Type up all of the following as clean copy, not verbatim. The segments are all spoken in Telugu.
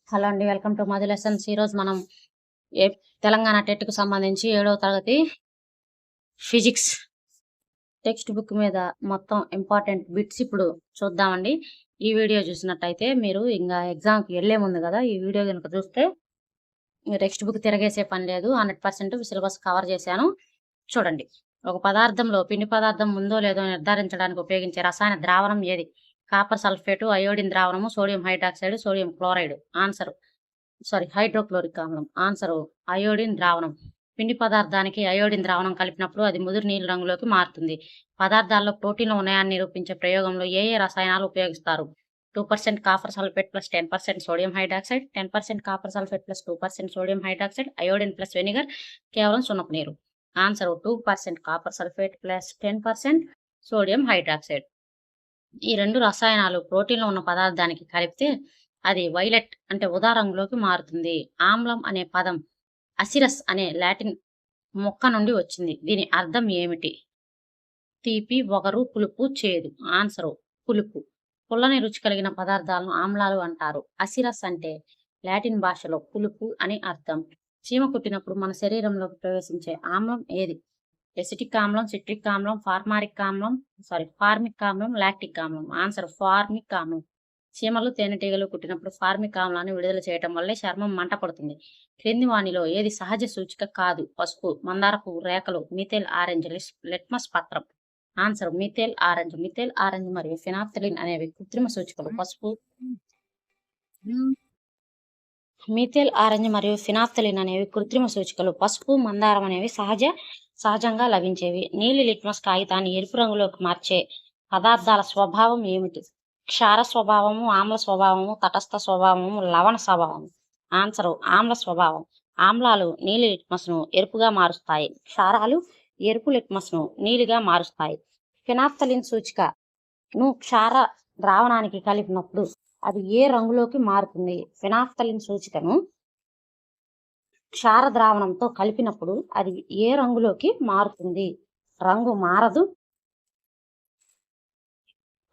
హలో అండి, వెల్కమ్ టు మధు లెసన్స్. ఈరోజు మనం ఏ తెలంగాణ టెట్కు సంబంధించి 7వ తరగతి ఫిజిక్స్ టెక్స్ట్ బుక్ మీద మొత్తం ఇంపార్టెంట్ బిట్స్ ఇప్పుడు చూద్దామండి. ఈ వీడియో చూసినట్టయితే మీరు ఇంకా ఎగ్జామ్కి వెళ్ళే ముందు కదా ఈ వీడియో కనుక చూస్తే టెక్స్ట్ బుక్ తిరగేసే పని లేదు. 100% సిలబస్ కవర్ చేశాను. చూడండి, ఒక పదార్థంలో పిండి పదార్థం ఉందో లేదో నిర్ధారించడానికి ఉపయోగించే రసాయన ద్రావణం ఏది? కాపర్ సల్ఫేటు, అయోడిన్ ద్రావణము, sodium hydroxide, sodium chloride. Answer hydrochloric ఆమ్లం. ఆన్సర్ అయోడిన్ ద్రావణం. పిండి పదార్థానికి అయోడిన్ ద్రావణం కలిపినప్పుడు అది ముదురు నీలి రంగులోకి మారుతుంది. పదార్థాల్లో ప్రోటీన్లు ఉన్నాయని నిరూపించే ప్రయోగంలో ఏ రసాయనాలు ఉపయోగిస్తారు? 2% copper sulphate plus 10% sodium hydroxide, 10% copper sulphate plus 2% sodium hydroxide, iodine plus vinegar, కేవలం సున్నపు నీరు. Answer 2% copper sulphate plus 10% sodium hydroxide. ఈ రెండు రసాయనాలు ప్రోటీన్లో ఉన్న పదార్థానికి కలిపితే అది వైలెట్ అంటే ఉదా రంగులోకి మారుతుంది. ఆమ్లం అనే పదం అసిరస్ అనే లాటిన్ మొక్క నుండి వచ్చింది. దీని అర్థం ఏమిటి? తీపి, వగరు, పులుపు, చేదు. ఆన్సర్ పులుపు. పుల్లని రుచి కలిగిన పదార్థాలను ఆమ్లాలు అంటారు. అసిరస్ అంటే లాటిన్ భాషలో పులుపు అని అర్థం. చీమ కుట్టినప్పుడు మన శరీరంలోకి ప్రవేశించే ఆమ్లం ఏది? ఎసిటిక్ ఆమ్లం, సిట్రిక్ ఆమ్లం, ఫార్మిక్ ఆమ్లం, లాక్టిక్ ఆమ్లం. ఆన్సర్ ఫార్మిక్ ఆమ్లం. చీమలు, తేనెటీగలు కుట్టినప్పుడు ఫార్మిక్ ఆమ్లాన్ని విడుదల చేయటం వల్లే చర్మం మంట పడుతుంది. క్రింది వానిలో ఏది సహజ సూచిక కాదు? పసుపు, మందారపు రేఖలు, మిథైల్ ఆరెంజ్, లిట్మస్ పత్రం. Answer methyl orange. Methyl orange మరియు ఫినాప్థలిన్ అనేవి కృత్రిమ సూచికలు. పసుపు మిథైల్ ఆరెంజ్ మరియు ఫినాప్థలిన్ అనేవి కృత్రిమ సూచికలు. పసుపు, మందారం అనేవి సహజంగా లభించేవి. నీలి లిట్మస్ కాగితాన్ని ఎరుపు రంగులోకి మార్చే పదార్థాల స్వభావం ఏమిటి? క్షార స్వభావము, ఆమ్ల స్వభావము, తటస్థ స్వభావము, లవణ స్వభావము. ఆన్సర్ ఆమ్ల స్వభావం. ఆమ్లాలు నీలి లిట్మస్ను ఎరుపుగా మారుస్తాయి. క్షారాలు ఎరుపు లిట్మస్ను నీలిగా మారుస్తాయి. ఫినాప్థలిన్ సూచికను క్షార ద్రావణానికి కలిపినప్పుడు అది ఏ రంగులోకి మారుతుంది? ఫినాప్థలిన్ సూచికను క్షార ద్రావణంతో కలిపినప్పుడు అది ఏ రంగులోకి మారుతుంది? రంగు మారదు.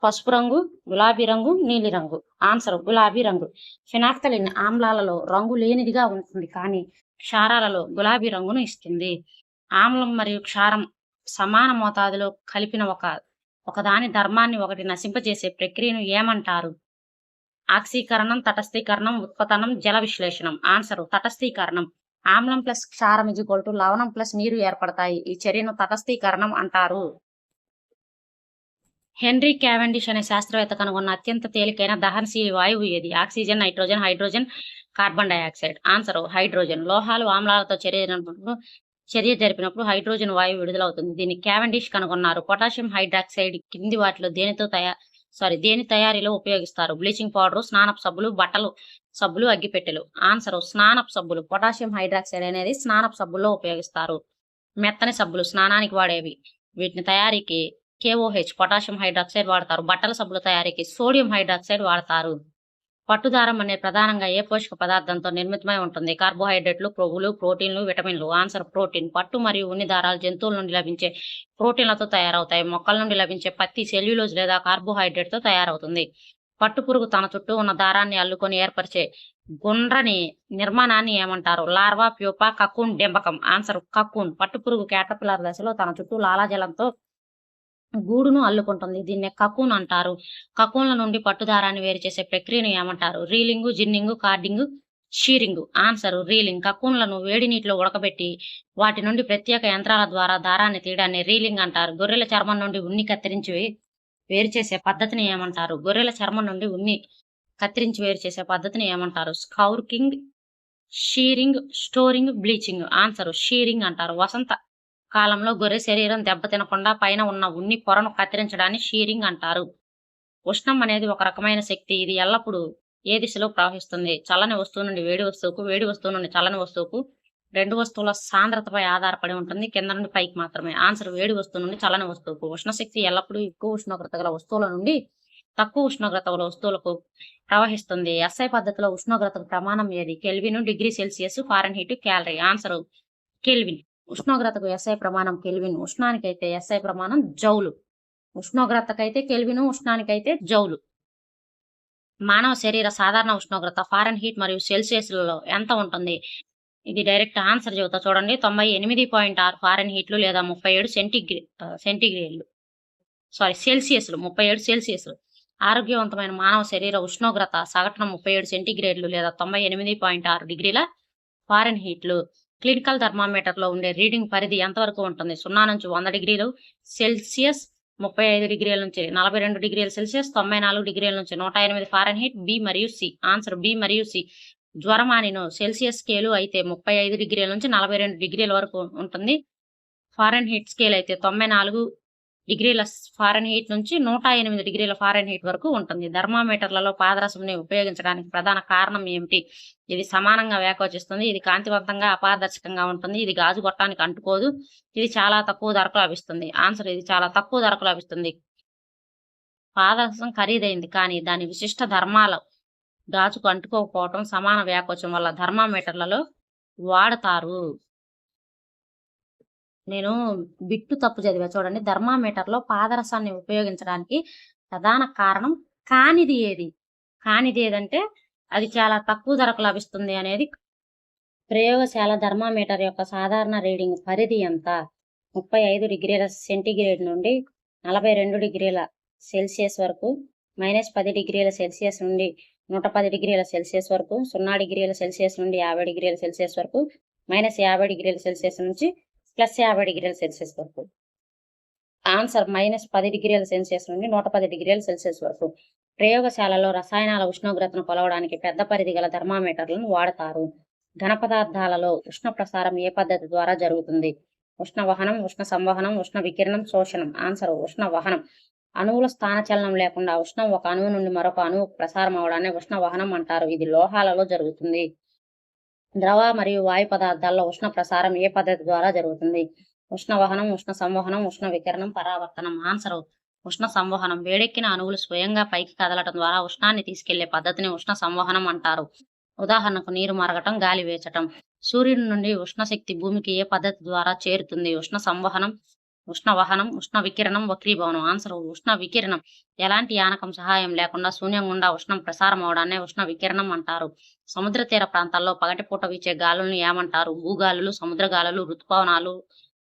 పసుపు రంగు, గులాబీ రంగు, నీలి రంగు. ఆన్సర్ గులాబీ రంగు. ఫినాప్థలిన్ ఆమ్లాలలో రంగు లేనిదిగా ఉంటుంది, కానీ క్షారాలలో గులాబీ రంగును ఇస్తుంది. ఆమ్లం మరియు క్షారం సమాన మోతాదులో కలిపిన ఒకదాని ధర్మాన్ని ఒకటి నశింపజేసే ప్రక్రియను ఏమంటారు? ఆక్సీకరణం, తటస్థీకరణం, ఉత్పతనం, జల విశ్లేషణం. ఆన్సర్ తటస్థీకరణం. ఆమ్లం ప్లస్ క్షారం = లవణం ప్లస్ నీరు ఏర్పడతాయి. ఈ చర్యను తటస్థీకరణం అంటారు. హెన్రీ క్యావెండిష్ అనే శాస్త్రవేత్త కనుగొన్న అత్యంత తేలికైన దహనశీలి వాయువు ఏది? Oxygen, nitrogen, hydrogen, carbon dioxide. Answer hydrogen. లోహాలు ఆమ్లాలతో చర్య జరిపినప్పుడు హైడ్రోజన్ వాయువు విడుదలవుతుంది. దీన్ని క్యావెండిష్ కనుగొన్నారు. పొటాషియం హైడ్రాక్సైడ్ కింది వాటిలో దేని తయారీలో ఉపయోగిస్తారు? బ్లీచింగ్ పౌడర్, స్నానపు సబ్బులు, బట్టలు సబ్బులు, అగ్గిపెట్టెలు. ఆన్సర్ స్నానపు సబ్బులు. పొటాషియం హైడ్రాక్సైడ్ అనేది స్నానపు సబ్బుల్లో ఉపయోగిస్తారు. మెత్తని సబ్బులు స్నానానికి వాడేవి. వీటిని తయారీకి KOH పొటాషియం హైడ్రాక్సైడ్ వాడతారు. బట్టల సబ్బుల తయారీకి సోడియం హైడ్రాక్సైడ్ వాడతారు. పట్టుదారం అనే ప్రధానంగా ఏ పోషక పదార్థంతో నిర్మితమై ఉంటుంది? కార్బోహైడ్రేట్లు, కొవ్వులు, ప్రోటీన్లు, విటమిన్లు. Answer protein. పట్టు మరియు ఉన్ని దారాలు జంతువుల నుండి లభించే ప్రోటీన్లతో తయారవుతాయి. మొక్కల నుండి లభించే పత్తి సెల్యులోజ్ లేదా కార్బోహైడ్రేట్తో తయారవుతుంది. పట్టుపురుగు తన చుట్టూ ఉన్న దారాన్ని అల్లుకొని ఏర్పరిచే గుండ్రని నిర్మాణాన్ని ఏమంటారు? లార్వా, ప్యూపా, కకూన్, డెంబకం. Answer cocoon. పట్టుపురుగు క్యాటర్పిల్లర్ దశలో తన చుట్టూ లాలాజలంతో గూడును అల్లుకుంటుంది. దీన్నే కకూన్ అంటారు. కకూన్ల నుండి పట్టుదారాన్ని వేరు చేసే ప్రక్రియను ఏమంటారు? రీలింగు, జిన్నింగు, కార్డింగు, షీరింగు. Answer reeling. కకూన్లను వేడి నీటిలో ఉడకబెట్టి వాటి నుండి ప్రత్యేక యంత్రాల ద్వారా దారాన్ని తీయడాన్ని రీలింగ్ అంటారు. గొర్రెల చర్మం నుండి ఉన్ని కత్తిరించి వేరు చేసే పద్ధతిని ఏమంటారు? గొర్రెల చర్మం నుండి ఉన్ని కత్తిరించి వేరు చేసే పద్ధతిని ఏమంటారు? Scouring, shearing, storing, bleaching. Answer shearing అంటారు. వసంత కాలంలో గొర్రె శరీరం దెబ్బతినకుండా పైన ఉన్న ఉన్ని పొరను కత్తిరించడాన్ని షీరింగ్ అంటారు. ఉష్ణం అనేది ఒక రకమైన శక్తి. ఇది ఎల్లప్పుడూ ఏ దిశలో ప్రవహిస్తుంది? చల్లని వస్తువు నుండి వేడి వస్తువుకు, వేడి వస్తువు నుండి చల్లని వస్తువుకు. రెండు వస్తువుల సాంద్రతపై ఆధారపడి ఉంటుంది, కింద నుండి పైకి మాత్రమే. ఆన్సర్ వేడి వస్తువు నుండి చల్లని వస్తువుకు. ఉష్ణశక్తి ఎల్లప్పుడూ ఎక్కువ ఉష్ణోగ్రత గల వస్తువుల నుండి తక్కువ ఉష్ణోగ్రత గల వస్తువులకు ప్రవహిస్తుంది. SI పద్ధతిలో ఉష్ణోగ్రతకు ప్రమాణం ఏది? Kelvin, degree Celsius, Fahrenheit, calorie. Answer kelvin. ఉష్ణోగ్రతకు SI ప్రమాణం కెల్విన్. ఉష్ణానికైతే SI ప్రమాణం జౌలు. ఉష్ణోగ్రతకైతే కెల్విన్, ఉష్ణానికైతే జౌలు. మానవ శరీర సాధారణ ఉష్ణోగ్రత ఫారెన్‌హీట్ మరియు సెల్సియస్‌లలో ఎంత ఉంటుంది? ఇది డైరెక్ట్ ఆన్సర్ చెబుతా చూడండి. 98.6 ఫారెన్‌హీట్‌లు లేదా 37 సెంటీగ్రేడ్‌లు. సెల్సియస్‌లు 37 సెల్సియస్‌లు. ఆరోగ్యవంతమైన మానవ శరీర ఉష్ణోగ్రత సగటున 37 సెంటీగ్రేడ్‌లు లేదా 98.6 డిగ్రీల ఫారెన్‌హీట్‌లు. క్లినికల్ థర్మామీటర్‌లో ఉండే రీడింగ్ పరిధి ఎంతవరకు ఉంటుంది? 0 నుంచి 100 డిగ్రీలు సెల్సియస్, 35 డిగ్రీల నుంచి 42 డిగ్రీల సెల్సియస్, 94 డిగ్రీల నుంచి 108 ఫారెన్‌హీట్. బి మరియు సి. ఆన్సర్ బి మరియు సి. జ్వరమానిను సెల్సియస్ స్కేలు అయితే 35 డిగ్రీల నుంచి 42 డిగ్రీల వరకు ఉంటుంది. ఫారెన్‌హీట్ స్కేల్ అయితే 94 డిగ్రీల ఫారెన్‌హీట్ నుంచి 108 డిగ్రీల ఫారెన్‌హీట్ వరకు ఉంటుంది. థర్మామీటర్లలో పాదరసంని ఉపయోగించడానికి ప్రధాన కారణం ఏమిటి? ఇది సమానంగా వ్యాకోచిస్తుంది. ఇది కాంతివంతంగా అపారదర్శకంగా ఉంటుంది. ఇది గాజు గొట్టానికి అంటుకోదు. ఇది చాలా తక్కువ ధరకు లభిస్తుంది. ఆన్సర్ ఇది చాలా తక్కువ ధరకు లభిస్తుంది. పాదరసం ఖరీదైంది కానీ దాని విశిష్ట ధర్మాలు గాజుకు అంటుకోకపోవటం సమాన వ్యాకోచం వల్ల థర్మామీటర్లలో వాడతారు. నేను బిట్టు తప్పు చదివా చూడండి. థర్మామీటర్‌లో పాదరసాన్ని ఉపయోగించడానికి ప్రధాన కారణం కానిది ఏది? కానిది ఏదంటే అది చాలా తక్కువ ధరకు లభిస్తుంది అనేది. ప్రయోగశాల థర్మామీటర్ యొక్క సాధారణ రీడింగ్ పరిధి ఎంత? 35 డిగ్రీల సెంటీగ్రేడ్ నుండి 42 డిగ్రీల సెల్సియస్ వరకు, -10 డిగ్రీల సెల్సియస్ నుండి 110 డిగ్రీల సెల్సియస్ వరకు, 0 డిగ్రీల సెల్సియస్ నుండి 50 డిగ్రీల సెల్సియస్ వరకు, -50 డిగ్రీల సెల్సియస్ నుంచి +50 డిగ్రీల సెల్సియస్ వరకు. ఆన్సర్ -10 డిగ్రీల సెల్సియస్ నుండి 110 డిగ్రీల సెల్సియస్ వరకు. ప్రయోగశాలలో రసాయనాల ఉష్ణోగ్రతను కొలవడానికి పెద్ద పరిధి గల థర్మామీటర్లను వాడతారు. ఘన పదార్థాలలో ఉష్ణ ప్రసారం ఏ పద్ధతి ద్వారా జరుగుతుంది? ఉష్ణ వహనం, ఉష్ణ సంవహనం, ఉష్ణ వికిరణం, శోషణం. ఆన్సర్ ఉష్ణ వహనం. అణువుల స్థానచలనం లేకుండా ఉష్ణం ఒక అణువు నుండి మరొక అణువుకు ప్రసారం అవడాన్ని ఉష్ణ వహనం అంటారు. ఇది లోహాలలో జరుగుతుంది. ద్రవ మరియు వాయు పదార్థాల్లో ఉష్ణ ప్రసారం ఏ పద్ధతి ద్వారా జరుగుతుంది? ఉష్ణ వహనం, ఉష్ణ సంవహనం, ఉష్ణ వికిరణం, పరావర్తనం. ఆన్సర్ ఉష్ణ సంవహనం. వేడెక్కిన అణువులు స్వయంగా పైకి కదలటం ద్వారా ఉష్ణాన్ని తీసుకెళ్లే పద్ధతిని ఉష్ణ సంవహనం అంటారు. ఉదాహరణకు నీరు మరగటం, గాలి వేచటం. సూర్యుడి నుండి ఉష్ణశక్తి భూమికి ఏ పద్ధతి ద్వారా చేరుతుంది? ఉష్ణ సంవహనం, ఉష్ణ వహనం, ఉష్ణ వికిరణం, వక్రీభవనం. ఆన్సర్ ఉష్ణ వికిరణం. ఎలాంటి యానకం సహాయం లేకుండా శూన్యం గుండా ఉష్ణం ప్రసారం అవడాన్ని ఉష్ణ వికిరణం అంటారు. సముద్ర తీర ప్రాంతాల్లో పగటిపూట వీచే గాలులను ఏమంటారు? భూగాలులు, సముద్ర గాలులు, ఋతుపవనాలు,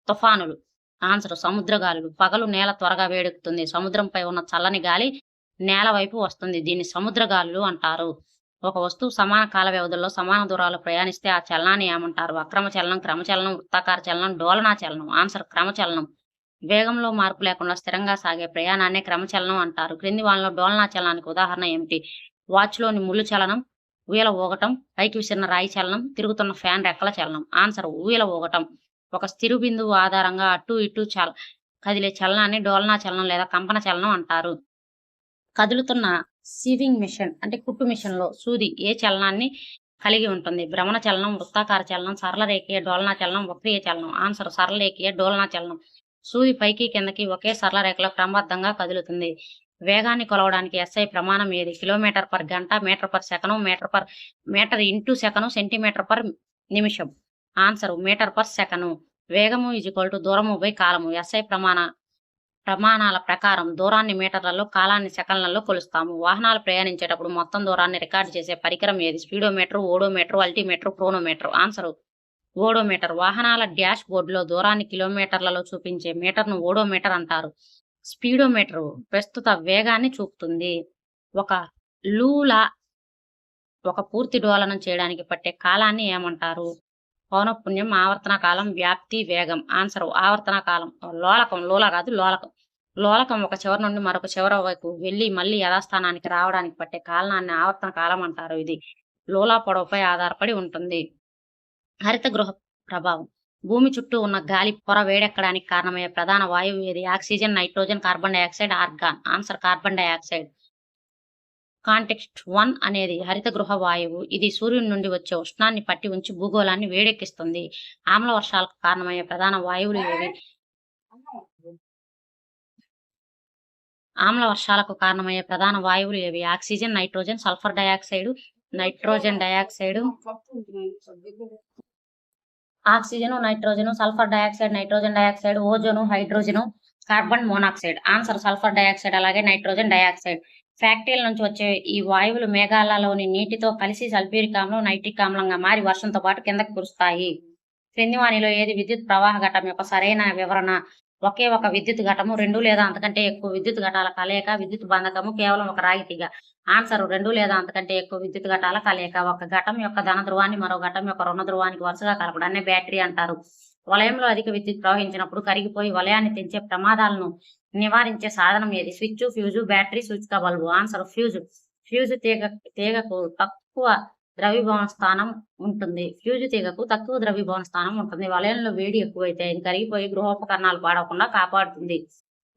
తుఫానులు. ఆన్సర్ సముద్ర గాలులు. పగలు నేల త్వరగా వేడెక్కుతుంది. సముద్రంపై ఉన్న చల్లని గాలి నేల వైపు వస్తుంది. దీన్ని సముద్ర గాలులు అంటారు. ఒక వస్తువు సమాన కాల వ్యవధుల్లో సమాన దూరాలు ప్రయాణిస్తే ఆ చలనాన్ని ఏమంటారు? అక్రమ చలనం, క్రమచలనం, వృత్తాకార చలనం, డోలనా చలనం. ఆన్సర్ క్రమచలనం. వేగంలో మార్పు లేకుండా స్థిరంగా సాగే ప్రయాణాన్ని క్రమచలనం అంటారు. క్రింది వానిలో డోలనా చలనానికి ఉదాహరణ ఏమిటి? వాచ్లోని ముళ్ళు చలనం, ఊయల ఊగటం, పైకి విసిరిన రాయి చలనం, తిరుగుతున్న ఫ్యాన్ రెక్కల చలనం. ఆన్సర్ ఊయల ఊగటం. ఒక స్థిర బిందువు ఆధారంగా అటు ఇటు కదిలే చలనాన్ని డోలనా చలనం లేదా కంపన చలనం అంటారు. కదులుతున్న సీవింగ్ మిషన్ అంటే కుట్టు మిషన్లో సూది ఏ చలనాన్ని కలిగి ఉంటుంది? భ్రమణ చలనం, వృత్తాకార చలనం, సరళరేఖీయ డోలనా చలనం, వక్రీయ చలనం. ఆన్సర్ సరళరేఖీయ డోలనా చలనం. సూది పైకి కిందకి ఒకే సరళ రేఖలో క్రమబద్ధంగా కదులుతుంది. వేగాన్ని కొలవడానికి SI ప్రమాణం ఏది? కిలోమీటర్ పర్ గంట, మీటర్ పర్ సెకను, మీటర్ ఇంటూ సెకను, సెంటీమీటర్ పర్ నిమిషం. ఆన్సర్ మీటర్ పర్ సెకను. వేగము దూరము బై కాలము. SI ప్రమాణాల ప్రకారం దూరాన్ని మీటర్లలో, కాలాన్ని సెకన్లలో కొలుస్తాము. వాహనాలు ప్రయాణించేటప్పుడు మొత్తం దూరాన్ని రికార్డు చేసే పరికరం ఏది? Speedometer, odometer, altimeter, chronometer. Answer odometer. వాహనాల డాష్ బోర్డులో దూరాన్ని కిలోమీటర్లలో చూపించే మీటర్ను ఓడోమీటర్ అంటారు. స్పీడోమీటర్ ప్రస్తుత వేగాన్ని చూపుతుంది. ఒక పూర్తి డోలనం చేయడానికి పట్టే కాలాన్ని ఏమంటారు? పౌనఃపున్యం, ఆవర్తన కాలం, వ్యాప్తి, వేగం. ఆన్సర్ ఆవర్తన కాలం. లోలకం ఒక చివరి నుండి మరొక చివరి వైపు వెళ్లి మళ్లీ యథాస్థానానికి రావడానికి పట్టే కాలాన్ని ఆవర్తన కాలం అంటారు. ఇది లోలా పొడవుపై ఆధారపడి ఉంటుంది. హరిత గృహ ప్రభావం. భూమి చుట్టూ ఉన్న గాలి పొర వేడెక్కడానికి కారణమయ్యే ప్రధాన వాయువు ఏది? Oxygen, nitrogen, carbon dioxide, organ. Answer carbon dioxide. Context 1 అనేది హరిత గృహ వాయువు. ఇది సూర్యుడి నుండి వచ్చే ఉష్ణాన్ని పట్టి ఉంచి భూగోళాన్ని వేడెక్కిస్తుంది. ఆమ్ల వర్షాలకు కారణమయ్యే ప్రధాన వాయువులు ఏవి? Oxygen, nitrogen, sulphur dioxide, oxygen, nitrogen, sulphur dioxide, nitrogen dioxide, ozone, hydrogen, carbon monoxide. Answer sulphur dioxide అలాగే నైట్రోజన్ డయాక్సైడ్. ఫ్యాక్టరీల నుంచి వచ్చే ఈ వాయువులు మేఘాలలోని నీటితో కలిసి సల్ఫ్యూరిక్ ఆమ్లం, నైట్రిక్ ఆమ్లంగా మారి వర్షంతో పాటు కిందకు కురుస్తాయి. క్రింది వానిలో ఏది విద్యుత్ ప్రవాహ ఘటం యొక్క సరైన వివరణ? ఒకే ఒక విద్యుత్ ఘటము, 2 లేదా అంతకంటే ఎక్కువ విద్యుత్ ఘటాల కలయిక, విద్యుత్ బంధకము, కేవలం ఒక రాగి తీగ. ఆన్సర్ 2 లేదా అంతకంటే ఎక్కువ విద్యుత్ ఘటాల కలయిక. ఒక ఘటం యొక్క ధన ధ్రువాన్ని మరో ఘటం యొక్క రుణ ధ్రువానికి వరుసగా కలపడాన్ని బ్యాటరీ అంటారు. వలయంలో అధిక విద్యుత్ ప్రవహించినప్పుడు కరిగిపోయి వలయాన్ని తెంచే ప్రమాదాలను నివారించే సాధనం ఏది? స్విచ్, ఫ్యూజు, బ్యాటరీ, సూచిక బల్బు. Answer fuse. ఫ్యూజు తీగకు తక్కువ ద్రవీభవన స్థానం ఉంటుంది. ఫ్యూజు తీగకు తక్కువ ద్రవీభవన స్థానం ఉంటుంది. వలయంలో వేడి ఎక్కువైతే ఇది కరిగిపోయి గృహోపకరణాలు పాడవకుండా కాపాడుతుంది.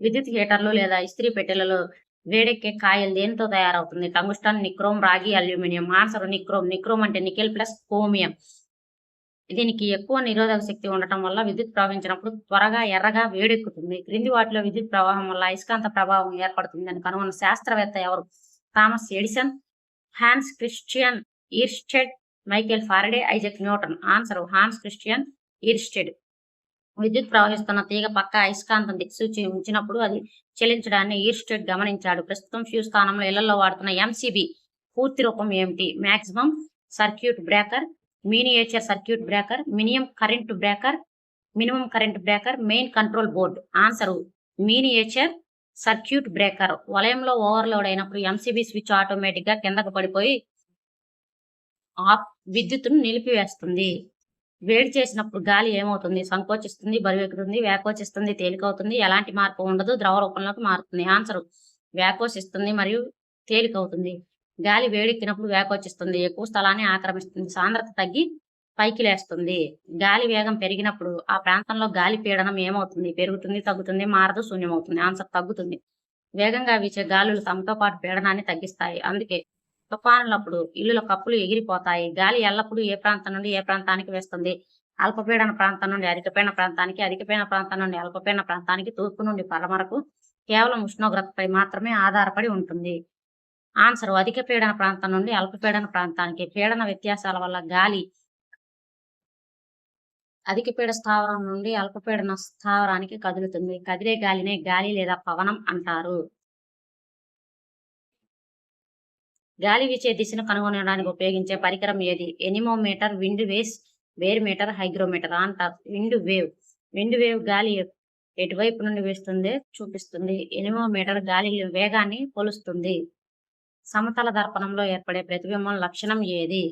విద్యుత్ హీటర్లు లేదా ఇస్త్రీ పెట్టెలలో వేడెక్కే కాయలు దేనితో తయారవుతుంది? టంగుస్టన్, నిక్రోమ్, రాగి, అల్యూమినియం. Answer nichrome. నిక్రోమ్ అంటే నికెల్ ప్లస్ క్రోమియం. దీనికి ఎక్కువ నిరోధక శక్తి ఉండటం వల్ల విద్యుత్ ప్రవహించినప్పుడు త్వరగా ఎర్రగా వేడెక్కుతుంది. క్రింది వాటిలో విద్యుత్ ప్రవాహం వల్ల అయస్కాంత ప్రభావం ఏర్పడుతుంది అని కనుగొన్న శాస్త్రవేత్త ఎవరు? Thomas Edison, Hans Christian Oersted, Michael Faraday, Isaac Newton. Answer Hans Christian Oersted. విద్యుత్ ప్రవహిస్తున్న తీగ పక్క అయస్కాంతం దిక్సూచి ఉంచినప్పుడు అది చెలించడాన్ని ఈర్స్టెడ్ గమనించాడు. ప్రస్తుతం ఫ్యూజ్ స్థానంలో ఇళ్లలో వాడుతున్న ఎంసీబీ పూర్తి రూపం ఏమిటి? Maximum circuit breaker, miniature circuit breaker, minimum current breaker, main control board. Answer miniature circuit breaker. వలయంలో ఓవర్లోడ్ అయినప్పుడు ఎంసీబీ స్విచ్ ఆటోమేటిక్ గా కిందకు పడిపోయి విద్యుత్తును నిలిపివేస్తుంది. వేడి చేసినప్పుడు గాలి ఏమవుతుంది? సంకోచిస్తుంది, బరువెక్కుతుంది, వ్యాకోచిస్తుంది, తేలికవుతుంది, ఎలాంటి మార్పు ఉండదు, ద్రవ రూపంలోకి మారుతుంది. ఆన్సర్ వ్యాకోచిస్తుంది మరియు తేలికవుతుంది. గాలి వేడెక్కినప్పుడు వ్యాకోచిస్తుంది, ఎక్కువ స్థలాన్ని ఆక్రమిస్తుంది, సాంద్రత తగ్గి పైకి లేస్తుంది. గాలి వేగం పెరిగినప్పుడు ఆ ప్రాంతంలో గాలి పీడనం ఏమవుతుంది? పెరుగుతుంది, తగ్గుతుంది, మారదు, శూన్యమవుతుంది. ఆన్సర్ తగ్గుతుంది. వేగంగా వీచే గాలులు తమతో పాటు పీడనాన్ని తగ్గిస్తాయి. అందుకే తుఫానులప్పుడు ఇల్లుల కప్పులు ఎగిరిపోతాయి. గాలి ఎల్లప్పుడూ ఏ ప్రాంతం నుండి ఏ ప్రాంతానికి వేస్తుంది? అల్పపీడన ప్రాంతం నుండి అధికపీడన ప్రాంతానికి, అధికపీడన ప్రాంతం నుండి అల్పపీడన ప్రాంతానికి, తూర్పు నుండి పడమరకు కేవలం ఉష్ణోగ్రతపై మాత్రమే ఆధారపడి ఉంటుంది. ఆన్సర్ అధిక పీడన ప్రాంతం నుండి అల్పపీడన ప్రాంతానికి. పీడన వ్యత్యాసాల వల్ల గాలి అధిక పీడ స్థావరం నుండి అల్పపీడన స్థావరానికి కదులుతుంది. కదిలే గాలినే గాలి లేదా పవనం అంటారు. గాలి వీచే దిశను కనుగొనడానికి ఉపయోగించే పరికరం ఏది? ఎనిమోమీటర్, విండ్ వేర్ మీటర్, హైగ్రోమీటర్. అంటారు విండ్ వేవ్ గాలి ఎటువైపు నుండి వేస్తుందే చూపిస్తుంది. ఎనిమోమీటర్ గాలి వేగాన్ని కొలుస్తుంది. సమతల దర్పణంలో ఏర్పడే ప్రతిబింబం లక్షణం ఏది?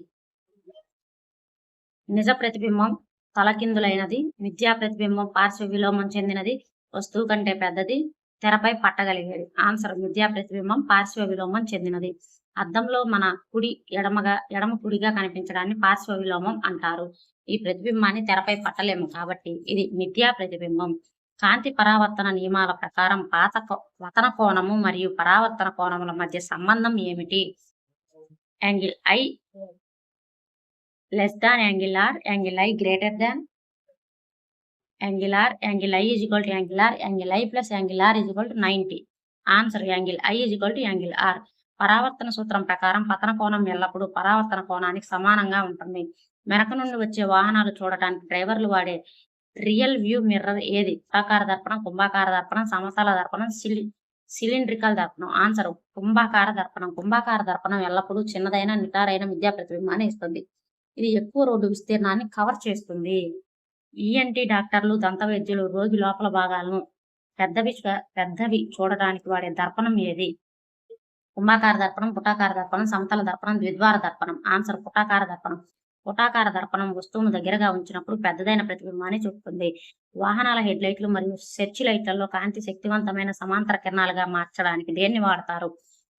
నిజ ప్రతిబింబం తలకిందులైనది, మిథ్యా ప్రతిబింబం పార్శ్వ విలోమం చెందినది, వస్తువు కంటే పెద్దది, తెరపై పట్టగలిగేది. ఆన్సర్ మిథ్యా ప్రతిబింబం పార్శ్వ విలోమం చెందినది. అద్దంలో మన ఎడమ కుడిగా కనిపించడాన్ని పార్శ్వ విలోమం అంటారు. ఈ ప్రతిబింబాన్ని తెరపై పట్టలేము కాబట్టి ఇది మిథ్యా ప్రతిబింబం. కాంతి పరావర్తన నియమాల ప్రకారం పతన కోణము మరియు పరావర్తన కోణముల మధ్య సంబంధం ఏమిటి? Angle I less than angle R, angle I greater than angle R, angle I is equal to angle R, angle I plus angle R is equal to 90. Answer angle I is equal to angle R. పరావర్తన సూత్రం ప్రకారం పతన కోణం ఎల్లప్పుడూ పరావర్తన కోణానికి సమానంగా ఉంటుంది. వెనక నుండి వచ్చే వాహనాలు చూడటానికి డ్రైవర్లు వాడే రియల్ వ్యూ మిర్రర్ ఏది? పుటాకార దర్పణం, కుంభాకార దర్పణం, సమతల దర్పణం, సిలిండ్రికల్ దర్పణం. ఆన్సర్ కుంభాకార దర్పణం. కుంభాకార దర్పణం ఎల్లప్పుడూ చిన్నదైన నిటారైన మిథ్యా ప్రతిబింబాన్ని ఇస్తుంది. ఇది ఎక్కువ రోడ్డు విస్తీర్ణాన్ని కవర్ చేస్తుంది. ఈఎన్టీ డాక్టర్లు, దంత వైద్యులు రోగి లోపల భాగాలను పెద్దవి చూడటానికి వాడే దర్పణం ఏది? కుంభాకార దర్పణం, పుటాకార దర్పణం, సమతల దర్పణం, ద్విద్వార దర్పణం. ఆన్సర్ పుటాకార దర్పణం. పుటాకార దర్పణం వస్తువును దగ్గరగా ఉంచినప్పుడు పెద్దదైన ప్రతిబింబాన్ని చూపుతుంది. వాహనాల హెడ్ లైట్లు మరియు సెర్చ్ లైట్లలో కాంతి శక్తివంతమైన సమాంతర కిరణాలుగా మార్చడానికి దేన్ని వాడతారు?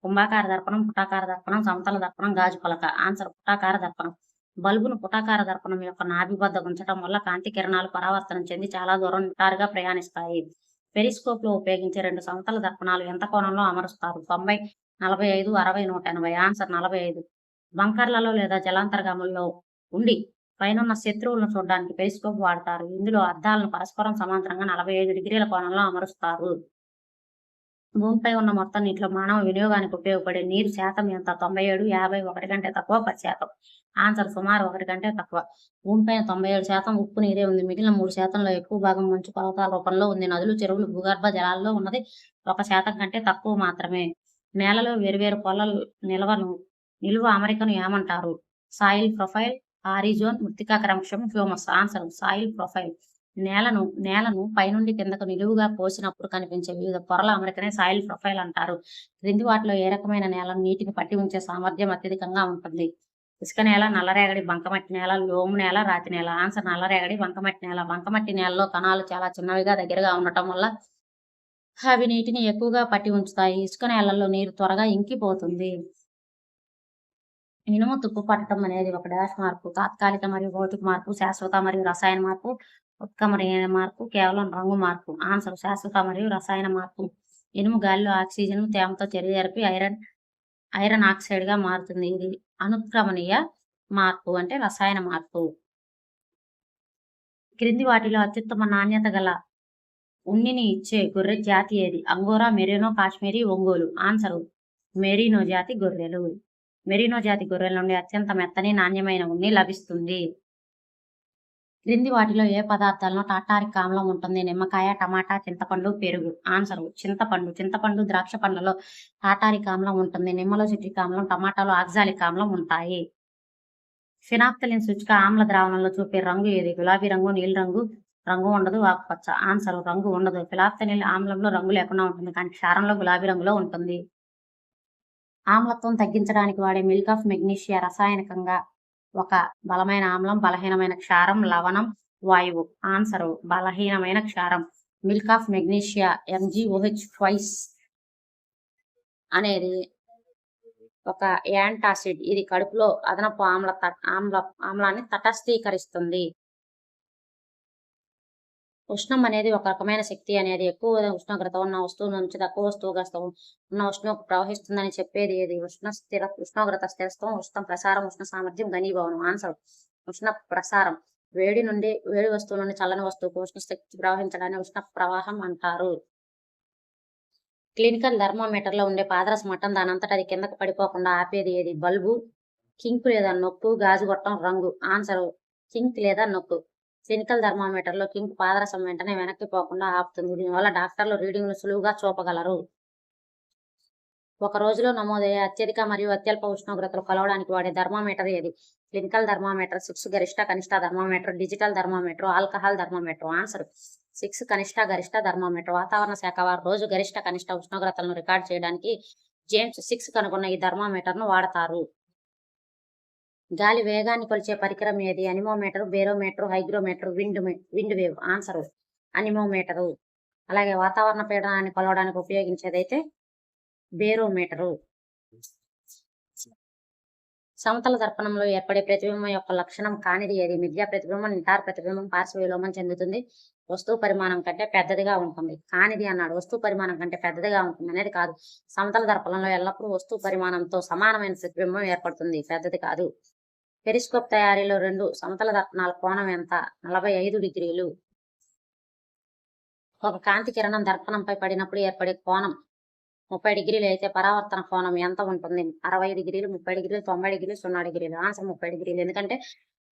కుంభాకార దర్పణం, పుటాకార దర్పణం, సమతల దర్పణం, గాజు పలక. ఆన్సర్ పుటాకార దర్పణం. బల్బును పుటాకార దర్పణం యొక్క నాభి వద్ద ఉంచడం వల్ల కాంతి కిరణాలు పరావర్తనం చెంది చాలా దూరం నిటారుగా ప్రయాణిస్తాయి. పెరిస్కోప్ లో ఉపయోగించే 2 సమతల దర్పణాలు ఎంత కోణంలో అమరుస్తారు? 90, 45, 60, 180. ఆన్సర్ 45. బంకర్లలో లేదా జలాంతర్గాముల్లో ఉండి పైనున్న శత్రువులను చూడడానికి పెరిస్కోప్ వాడతారు. ఇందులో అద్దాలను పరస్పరం సమాంతరంగా 45 డిగ్రీల కోణంలో అమరుస్తారు. భూమిపై ఉన్న మొత్తం నీటిలో మానవ వినియోగానికి ఉపయోగపడే నీరు శాతం ఎంత? 97, 50, 1 కంటే తక్కువ, 10%. ఆన్సర్ సుమారు 1 కంటే తక్కువ. భూమిపైన 97% ఉప్పు నీరే ఉంది. మిగిలిన 3%లో ఎక్కువ భాగం మంచు పర్వతాల రూపంలో ఉంది. నదులు, చెరువులు, భూగర్భ జలాల్లో ఉన్నది 1% కంటే తక్కువ మాత్రమే. నేలలో వేరువేరు పొలలు నిలువ అమరికను ఏమంటారు? సాయిల్ ప్రొఫైల్, హారిజోన్, మృత్తికా క్రమశం, హ్యూమస్. Answer soil profile. నేలను పైనుండి కిందకు నిలువుగా కోసినప్పుడు కనిపించే వివిధ పొరల అమరికనే సాయిల్ ప్రొఫైల్ అంటారు. క్రింది వాటిలో ఏ రకమైన నేలను నీటిని పట్టి ఉంచే సామర్థ్యం అత్యధికంగా ఉంటుంది? ఇసుక నేల, నల్లరేగడి, బంకమట్టి నేల, లోము నేల, రాతి నేల. ఆన్సర్ నల్లరేగడి, బంకమట్టి నేల. బంకమట్టి నేలలో కణాలు చాలా చిన్నవిగా దగ్గరగా ఉండటం వల్ల అవి నీటిని ఎక్కువగా పట్టి ఉంచుతాయి. ఇసుక నేలల్లో నీరు త్వరగా ఇంకిపోతుంది. ఇనుము తుప్పు పట్టడం అనేది ఒక డాష్ మార్పు. తాత్కాలిక మరియు భౌతిక మార్పు, శాశ్వత మరియు రసాయన మార్పు, ఉత్క్రమణీయ మార్పు, కేవలం రంగు మార్పు. ఆన్సర్ శాశ్వత మరియు రసాయన మార్పు. ఇనుము గాలిలో ఆక్సిజన్ తేమతో చర్య జరిపి ఐరన్ ఆక్సైడ్ గా మారుతుంది. ఇది అనుత్క్రమణీయ మార్పు అంటే రసాయన మార్పు. క్రింది వాటిలో అత్యుత్తమ నాణ్యత గల ఉన్నిని ఇచ్చే గొర్రె జాతి ఏది? అంగోరా, మెరీనో, కాశ్మీరీ, ఒంగోలు. ఆన్సర్ మెరీనో జాతి గొర్రెలు. మెరీనో జాతి గొర్రెల నుండి అత్యంత మెత్తని నాణ్యమైన ఉన్ని లభిస్తుంది. క్రింది వాటిలో ఏ పదార్థాలను టాటారిక్ ఆమ్లం ఉంటుంది? నిమ్మకాయ, టమాటా, చింతపండు, పెరుగు. ఆన్సర్ చింతపండు, ద్రాక్ష పండ్లలో టాటారిక్ ఆమ్లం ఉంటుంది. నిమ్మలో సిట్రిక్ ఆమ్లం, టమాటాలో ఆక్సాలిక్ ఆమ్లం ఉంటాయి. ఫినాప్థలిన్ సూచిక ఆమ్ల ద్రావణంలో చూపే రంగు ఏది? గులాబీ రంగు, నీలి రంగు, రంగు ఉండదు, ఆకుపచ్చ. ఆన్సర్ రంగు ఉండదు. ఫినాప్థలిన్ ఆమ్లంలో రంగు లేకుండా ఉంటుంది, కానీ క్షారంలో గులాబీ రంగులో ఉంటుంది. ఆమ్లత్వం తగ్గించడానికి వాడే మిల్క్ ఆఫ్ మెగ్నీషియా రసాయనికంగా ఒక బలమైన ఆమ్లం, బలహీనమైన క్షారం, లవణం, వాయువు. ఆన్సర్ బలహీనమైన క్షారం. మిల్క్ ఆఫ్ మెగ్నీషియా MgOH అనేది ఒక యాంటాసిడ్. ఇది కడుపులో అదనపు ఆమ్లాన్ని తటస్థీకరిస్తుంది. ఉష్ణం అనేది ఒక రకమైన శక్తి అనేది ఎక్కువ ఉష్ణోగ్రత ఉన్న వస్తువు నుంచి తక్కువ ఉష్ణోగ్రత ఉన్న వస్తువుకు ప్రవహిస్తుందని చెప్పేది ఏది? ఉష్ణోగ్రత స్థిరత్వం, ఉష్ణ ప్రసారం, ఉష్ణ సామర్థ్యం, ఘనీభవనం. ఆన్సర్ ఉష్ణ ప్రసారం. వేడి వస్తువు నుండి చల్లని వస్తువుకు ఉష్ణ శక్తి ప్రవహించడాన్ని ఉష్ణ ప్రవాహం అంటారు. క్లినికల్ థర్మామీటర్ లో ఉండే పాదరస మట్టం దానంతట అది కిందకు పడిపోకుండా ఆపేది ఏది? బల్బు, కింక్ లేదా నొక్కు, గాజు గొట్టం, రంగు. ఆన్సర్ కింక్ లేదా నొక్కు. క్లినికల్ థర్మామీటర్ లో కింక్ పాదరసం వెంటనే వెనక్కి పోకుండా ఆపుతుంది. దీనివల్ల డాక్టర్లు రీడింగ్ను సులువుగా చూపగలరు. ఒక రోజులో నమోదయ్యే అత్యధిక మరియు అత్యల్ప ఉష్ణోగ్రతలు కొలవడానికి వాడే థర్మామీటర్ ఏది? క్లినికల్ థర్మామీటర్, 6 గరిష్ట కనిష్ట thermometer, digital thermometer, alcohol thermometer. Answer 6 కనిష్ట గరిష్ట థర్మామీటర్. వాతావరణ శాఖ వారు రోజు గరిష్ట కనిష్ట ఉష్ణోగ్రతలను రికార్డు చేయడానికి జేమ్స్ 6 కనుగొన్న ఈ థర్మామీటర్ను వాడతారు. గాలి వేగాన్ని కొలిచే పరికరం ఏది? Anemometer, barometer, hygrometer, wind wave. Answer anemometer. అలాగే వాతావరణ పీడనాన్ని కొలవడానికి ఉపయోగించేదైతే బేరోమీటరు. సమతల దర్పణంలో ఏర్పడే ప్రతిబింబం యొక్క లక్షణం కానిది ఏది? మిథ్యా ప్రతిబింబం, నిటారు ప్రతిబింబం, పార్శ్వ విలోమం చెందుతుంది, వస్తువు పరిమాణం కంటే పెద్దదిగా ఉంటుంది. కానిది అన్నాడు. వస్తువు పరిమాణం కంటే పెద్దదిగా ఉంటుంది అనేది కాదు. సమతల దర్పణంలో ఎల్లప్పుడూ వస్తువు పరిమాణంతో సమానమైన ప్రతిబింబం ఏర్పడుతుంది, పెద్దది కాదు. పెరిస్కోప్ తయారీలో 2 సమతల దర్పణాల కోణం ఎంత? 45 డిగ్రీలు. ఒక కాంతి కిరణం దర్పణంపై పడినప్పుడు ఏర్పడే కోణం 30 డిగ్రీలు అయితే పరావర్తన కోణం ఎంత ఉంటుంది? 60 డిగ్రీలు, 30 డిగ్రీలు, 90 డిగ్రీలు, 0 డిగ్రీలు. ఆన్సర్ 30 డిగ్రీలు. ఎందుకంటే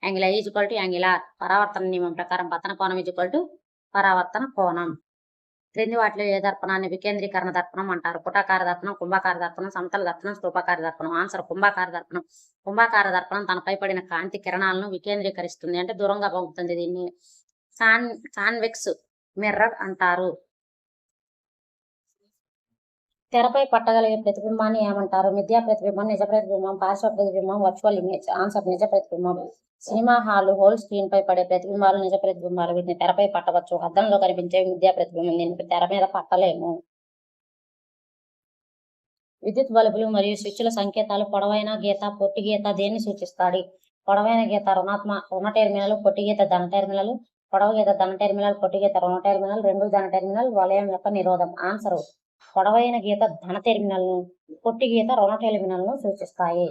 యాంగిల్ I = యాంగిల్ R. పరావర్తన నియమం ప్రకారం పతన కోణం = పరావర్తన కోణం. క్రింది వాటిలో ఏ దర్పణాన్ని వికేంద్రీకరణ దర్పణం అంటారు? పుటాకార దర్పణం, కుంభాకార దర్పణం, సమతల దర్పణం, స్థూపాకార దర్పణం. ఆన్సర్ కుంభాకార దర్పణం. కుంభాకార దర్పణం తనపై పడిన కాంతి కిరణాలను వికేంద్రీకరిస్తుంది, అంటే దూరంగా పంపుతుంది. దీన్ని కాన్వెక్స్ మిర్రర్ అంటారు. తెరపై పట్టగలిగే ప్రతిబింబాన్ని ఏమంటారు? మిథ్యా ప్రతిబింబం, నిజ ప్రతిబింబం, పార్శ్వ ప్రతిబింబం, వర్చువల్ ఇమేజ్. ఆన్సర్ నిజ ప్రతిబింబం. సినిమా హాల్ హోల్ స్క్రీన్ పై పడే ప్రతిబింబాలు నిజ ప్రతిబింబాలు. వీటిని తెరపై పట్టవచ్చు. అద్దంలో కనిపించే మిథ్యా ప్రతిబింబం. దీనికి తెర మీద పట్టలేము. విద్యుత్ బల్బులు మరియు స్విచ్ల సంకేతాలు పొడవైన గీత, పొట్టి గీత దేన్ని సూచిస్తాయి? పొడవైన గీత రుణ టెర్మినల్, పొట్టి గీత ధన టెర్మినల్. పొడవు గీత ధన టెర్మినల్, పొట్టి గీత రుణ టెర్మినల్. 2 ధన టెర్మినల్ వలయం యొక్క నిరోధం. ఆన్సర్ పొడవైన గీత ధన టెర్మినల్ ను, పొట్టి గీత రుణ టెర్మినల్ ను సూచిస్తాయి.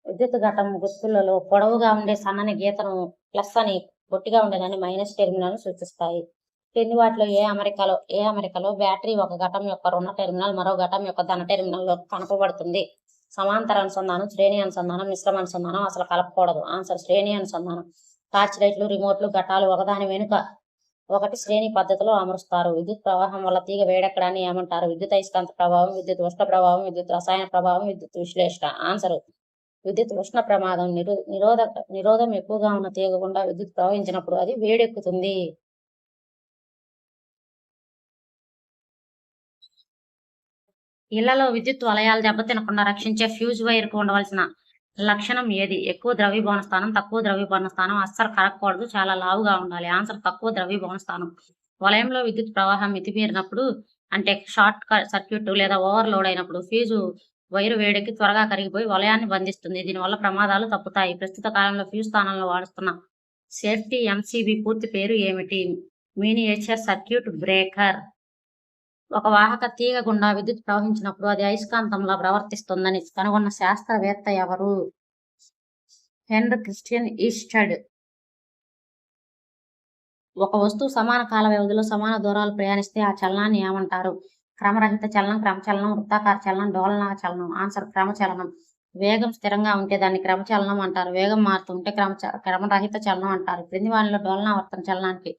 విద్యుత్ ఘటం గుర్తులలో పొడవుగా ఉండే సన్నని గీతను ప్లస్ అని, పొట్టిగా ఉండేదాన్ని మైనస్ టెర్మినల్ సూచిస్తాయి. క్రింది వాటిలో ఏ అమరికలో బ్యాటరీ ఒక ఘటం యొక్క రుణ టెర్మినల్ మరో ఘటం యొక్క ధన టెర్మినల్ లో కలపబడుతుంది? సమాంతర అనుసంధానం, శ్రేణి అనుసంధానం, మిశ్రమ అనుసంధానం, అసలు కలపకూడదు. ఆన్సర్ శ్రేణి అనుసంధానం. టార్చ్ లైట్లు, రిమోట్లు, ఘటాలు ఒకదాని వెనుక ఒకటి శ్రేణి పద్ధతిలో అమరుస్తారు. విద్యుత్ ప్రవాహం వల్ల తీగ వేడెక్కడాన్ని ఏమంటారు? విద్యుత్ అయస్కాంత ప్రభావం, విద్యుత్ ఉష్ణ ప్రభావం, విద్యుత్ రసాయన ప్రభావం, విద్యుత్ విశ్లేషణ. ఆన్సర్ విద్యుత్ ఉష్ణ ప్రమాదం. నిరోధం ఎక్కువగా ఉన్న తీగ గుండా విద్యుత్ ప్రవహించినప్పుడు అది వేడెక్కుతుంది. ఇళ్లలో విద్యుత్ వలయాలు దెబ్బతినకుండా రక్షించే ఫ్యూజ్ వైర్కు ఉండవలసిన లక్షణం ఏది? ఎక్కువ ద్రవీభవన స్థానం, తక్కువ ద్రవీభవన స్థానం, అస్సలు కరగకూడదు, చాలా లావుగా ఉండాలి. ఆన్సర్ తక్కువ ద్రవీభవన స్థానం. వలయంలో విద్యుత్ ప్రవాహం మితిమీరినప్పుడు, అంటే షార్ట్ సర్క్యూట్ లేదా ఓవర్లోడ్ అయినప్పుడు ఫ్యూజు వైరు వేడెక్కి త్వరగా కరిగిపోయి వలయాన్ని బంధిస్తుంది. దీనివల్ల ప్రమాదాలు తప్పుతాయి. ప్రస్తుత కాలంలో ఫ్యూజ్ స్థానంలో వాడుతున్న సేఫ్టీ ఎంసీబీ పూర్తి పేరు ఏమిటి? Miniature circuit breaker. ఒక వాహక తీగ గుండా విద్యుత్ ప్రవహించినప్పుడు అది అయస్కాంతంలా ప్రవర్తిస్తుందని కనుగొన్న శాస్త్రవేత్త ఎవరు? Henry Christian Oersted. ఒక వస్తువు సమాన కాల వ్యవధిలో సమాన దూరాలు ప్రయాణిస్తే ఆ చలనాన్ని ఏమంటారు? క్రమరహిత చలనం, క్రమచలనం, వృత్తాకార చలనం, డోలన చలనం. ఆన్సర్ క్రమచలనం. వేగం స్థిరంగా ఉంటే దాన్ని క్రమచలనం అంటారు. వేగం మారుతుంటే క్రమరహిత చలనం అంటారు. క్రింది వానిలో డోలనావర్తన చలనానికి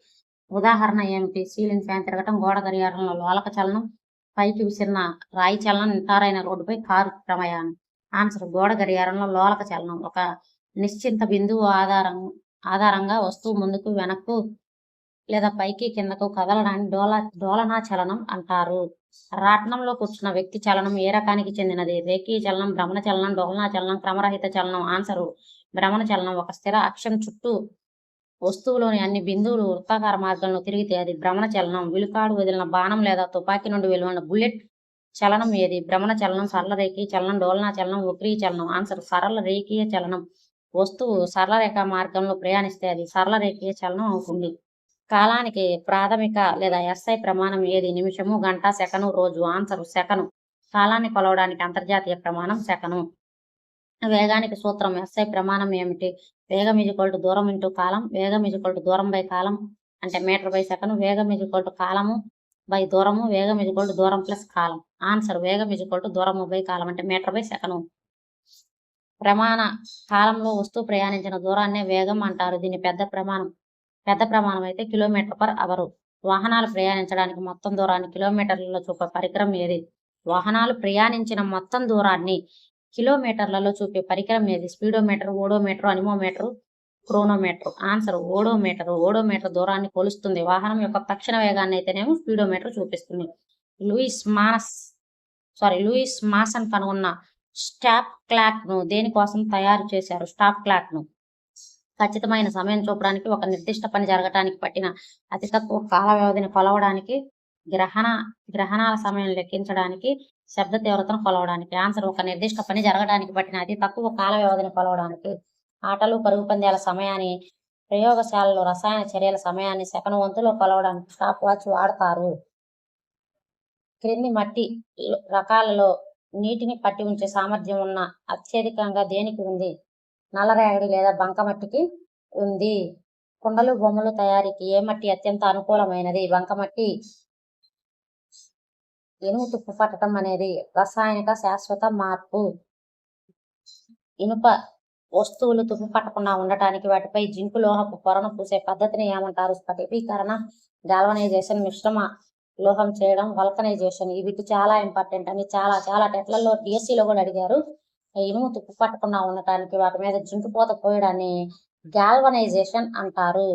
ఉదాహరణ ఏమిటి? సీలింగ్ ఫ్యాన్ తిరగటం, గోడ గడియారంలో లోలక చలనం, పైకి విసిరిన రాయి చలనం, నిటారైన రోడ్డుపై కారు ప్రయాణం. ఆన్సర్ గోడ గడియారంలో లోలక చలనం. ఒక నిశ్చింత బిందువు ఆధారంగా వస్తువు ముందుకు వెనక్కు లేదా పైకి కిందకు కదలడాన్ని డోలనా చలనం అంటారు. రాట్నంలో కూర్చున్న వ్యక్తి చలనం ఏ రకానికి చెందినది? రేఖీయ చలనం, భ్రమణ చలనం, డోలనా చలనం, క్రమరహిత చలనం. ఆన్సరు భ్రమణ చలనం. ఒక స్థిర అక్షం చుట్టూ వస్తువులోని అన్ని బిందువులు వృత్తాకార మార్గంలో తిరిగితే అది భ్రమణ చలనం. విలుకాడు వదిలిన బాణం లేదా తుపాకీ నుండి వెలువడిన బుల్లెట్ చలనం ఏది? భ్రమణ చలనం, సరళ రేఖీయ చలనం, డోలనా చలనం, వక్రీయ చలనం. ఆన్సర్ సరళ రేఖీయ చలనం. వస్తువు సరళ రేఖ మార్గంలో ప్రయాణిస్తే అది సరళ రేఖీయ చలనం అవుతుంది. కాలానికి ప్రాథమిక లేదా ఎస్ఐ ప్రమాణం ఏది? నిమిషము, గంట, సెకను, రోజు. Answer second. కాలాన్ని కొలవడానికి అంతర్జాతీయ ప్రమాణం సెకను. వేగానికి సూత్రం. ఎస్ఐ ప్రమాణం ఏమిటి? వేగం = దూరం ఇంటూ కాలం. వేగం = దూరం బై కాలం అంటే మీటర్ బై సెకను. వేగం = కాలము బై దూరము. వేగం = దూరం ప్లస్ కాలం. ఆన్సర్ వేగం = దూరము బై కాలం అంటే మీటర్ బై సెకను. ప్రమాణ కాలంలో వస్తువు ప్రయాణించిన దూరాన్నే వేగం అంటారు. దీని పెద్ద ప్రమాణం అయితే km/h. వాహనాలు ప్రయాణించడానికి మొత్తం దూరాన్ని కిలోమీటర్లలో చూపే పరికరం ఏది? వాహనాలు ప్రయాణించిన మొత్తం దూరాన్ని కిలోమీటర్లలో చూపే పరికరం ఏది? Speedometer, odometer, anemometer, chronometer. Answer odometer. Odometer దూరాన్ని కొలుస్తుంది. వాహనం యొక్క తక్షణ వేగాన్ని అయితేనేమో స్పీడోమీటర్ చూపిస్తుంది. లూయిస్ మాసన్ కనుగొన్న స్టాప్ క్లాక్ ను దేనికోసం తయారు చేశారు? స్టాప్ క్లాక్ ను ఖచ్చితమైన సమయం చూపడానికి, ఒక నిర్దిష్ట పని జరగటానికి పట్టిన అతి తక్కువ కాల వ్యవధిని కొలవడానికి, గ్రహణాల సమయం లెక్కించడానికి, శబ్ద తీవ్రతను కొలవడానికి. ఆన్సర్ ఒక నిర్దిష్ట పని జరగడానికి పట్టిన అతి తక్కువ కాల వ్యవధిని కొలవడానికి. ఆటలు, పరుగు పందాల సమయాన్ని, ప్రయోగశాలలో రసాయన చర్యల సమయాన్ని సెకను వంతులో కొలవడానికి స్టాప్ వాచ్ వాడతారు. క్రింది మట్టి రకాలలో నీటిని పట్టి ఉంచే సామర్థ్యం ఉన్న అత్యధికంగా దేనికి ఉంది? నల్లరేగడి లేదా బంకమట్టికి ఉంది. కుండలు, బొమ్మలు తయారీకి ఏ మట్టి అత్యంత అనుకూలమైనది? బంకమట్టి. ఇనుము తుప్పు పట్టడం అనేది రసాయనిక శాశ్వత మార్పు. ఇనుప వస్తువులు తుప్పు పట్టకుండా ఉండటానికి వాటిపై జింకు లోహపు పొరను పూసే పద్ధతిని ఏమంటారు? స్ఫటికీకరణ, గాల్వనైజేషన్, మిశ్రమ లోహం చేయడం, వల్కనైజేషన్. వీటి చాలా ఇంపార్టెంట్ అని చాలా టెట్లలో డిఎస్సిలో కూడా అడిగారు. ఇనుము తుప్పు పట్టకుండా ఉండటానికి వాటి మీద జింకు పూత పోయడాన్ని గాల్వనైజేషన్ అంటారు.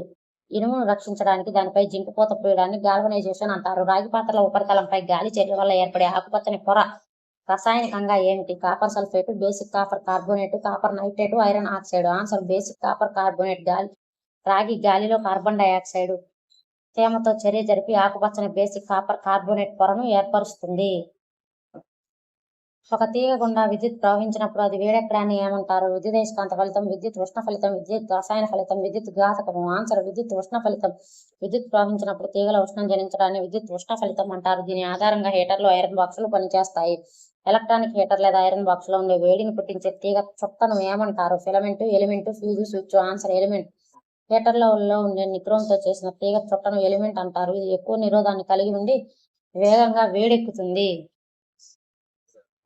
ఇనుమును రక్షించడానికి దానిపై జింకు పూత పోయడాన్ని గాల్వనైజేషన్ అంటారు. రాగి పాత్రల ఉపరితలంపై గాలి చర్య వల్ల ఏర్పడే ఆకుపచ్చని పొర రసాయనికంగా ఏమిటి? Copper sulphate, basic copper carbonate, copper nitrate, iron oxide. Answer basic copper carbonate. రాగి గాలిలో కార్బన్ డైఆక్సైడ్ తేమతో చర్య జరిపి ఆకుపచ్చని బేసిక్ కాపర్ కార్బోనేట్ పొరను ఏర్పరుస్తుంది. ఒక తీగ గుండా విద్యుత్ ప్రవహించినప్పుడు అది వేడెక్కడాన్ని ఏమంటారు? విద్యుదయస్కాంత ఫలితం, విద్యుత్ ఉష్ణ ఫలితం, విద్యుత్ రసాయన ఫలితం, విద్యుత్ ఘాతకము. ఆన్సర్ విద్యుత్ ఉష్ణ ఫలితం. విద్యుత్ ప్రవహించినప్పుడు తీగల ఉష్ణం జనించడాన్ని విద్యుత్ ఉష్ణ ఫలితం అంటారు. దీని ఆధారంగా హీటర్లు, ఐరన్ బాక్సులు పనిచేస్తాయి. ఎలక్ట్రానిక్ హీటర్ లేదా ఐరన్ బాక్స్ లో ఉండే వేడిని పుట్టించే తీగ చుట్టను ఏమంటారు? Filament, element, fuse, switch. Answer element. హీటర్లో ఉండే నిక్రోమ్తో చేసిన తీగ చుట్టను ఎలిమెంట్ అంటారు. ఇది ఎక్కువ నిరోధాన్ని కలిగి ఉండి వేగంగా వేడెక్కుతుంది.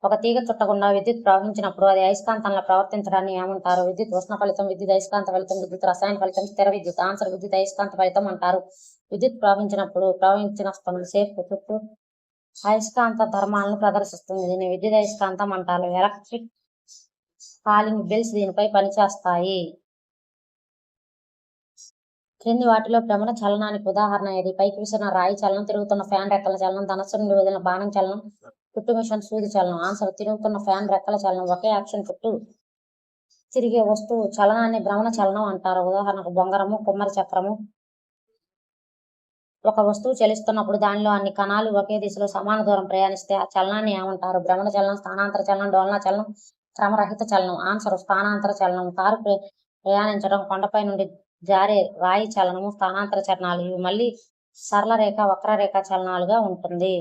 ఒక తీగ చుట్టకుండా విద్యుత్ ప్రవహించినప్పుడు అది అయస్కాంతంలో ప్రవర్తించడాన్ని ఏమంటారు? విద్యుత్ ఉష్ణ ఫలితం, విద్యుత్ అయస్కాంత ఫలితం, విద్యుత్ రసాయన ఫలితం, స్థిర విద్యుత్. ఆన్సర్ విద్యుత్ అయస్కాంత ఫలితం అంటారు. విద్యుత్ ప్రవహించిన సేపు చుట్టూ అయస్కాంత ధర్మాలను ప్రదర్శిస్తుంది. దీన్ని విద్యుత్ అయస్కాంతం అంటారు. ఎలక్ట్రిక్ కాలింగ్ బెల్స్ దీనిపై పనిచేస్తాయి. క్రింది వాటిలో భ్రమణ చలనానికి ఉదాహరణ ఏది? పైకి విసిరిన రాయి చలనం, తిరుగుతున్న ఫ్యాన్ రెక్కల చలనం, ధనస్సు నుండి వదిలిన బాణం చలనం, చుట్టూ మిషన్ సూది చలనం. ఆన్సర్ తిరుగుతున్న ఫ్యాన్ రెక్కల చలనం. ఒకే యాక్షన్ చుట్టూ తిరిగే వస్తువు చలనాన్ని భ్రమణ చలనం అంటారు. ఉదాహరణకు బొంగరము, కుమ్మరి చక్రము. ఒక వస్తువు చలిస్తున్నప్పుడు దానిలో అన్ని కణాలు ఒకే దిశలో సమాన దూరం ప్రయాణిస్తే ఆ చలనాన్ని ఏమంటారు? భ్రమణ చలనం, స్థానాంతర చలనం, డోలన చలనం, క్రమరహిత చలనం. ఆన్సర్ స్థానాంతర చలనం. కారు ప్రయాణించడం, కొండపై నుండి జారే రాయి చలనము స్థానాంతర చలనాలు. ఇవి మళ్ళీ సరళ రేఖ, వక్రరేఖ చలనాలుగా ఉంటుంది.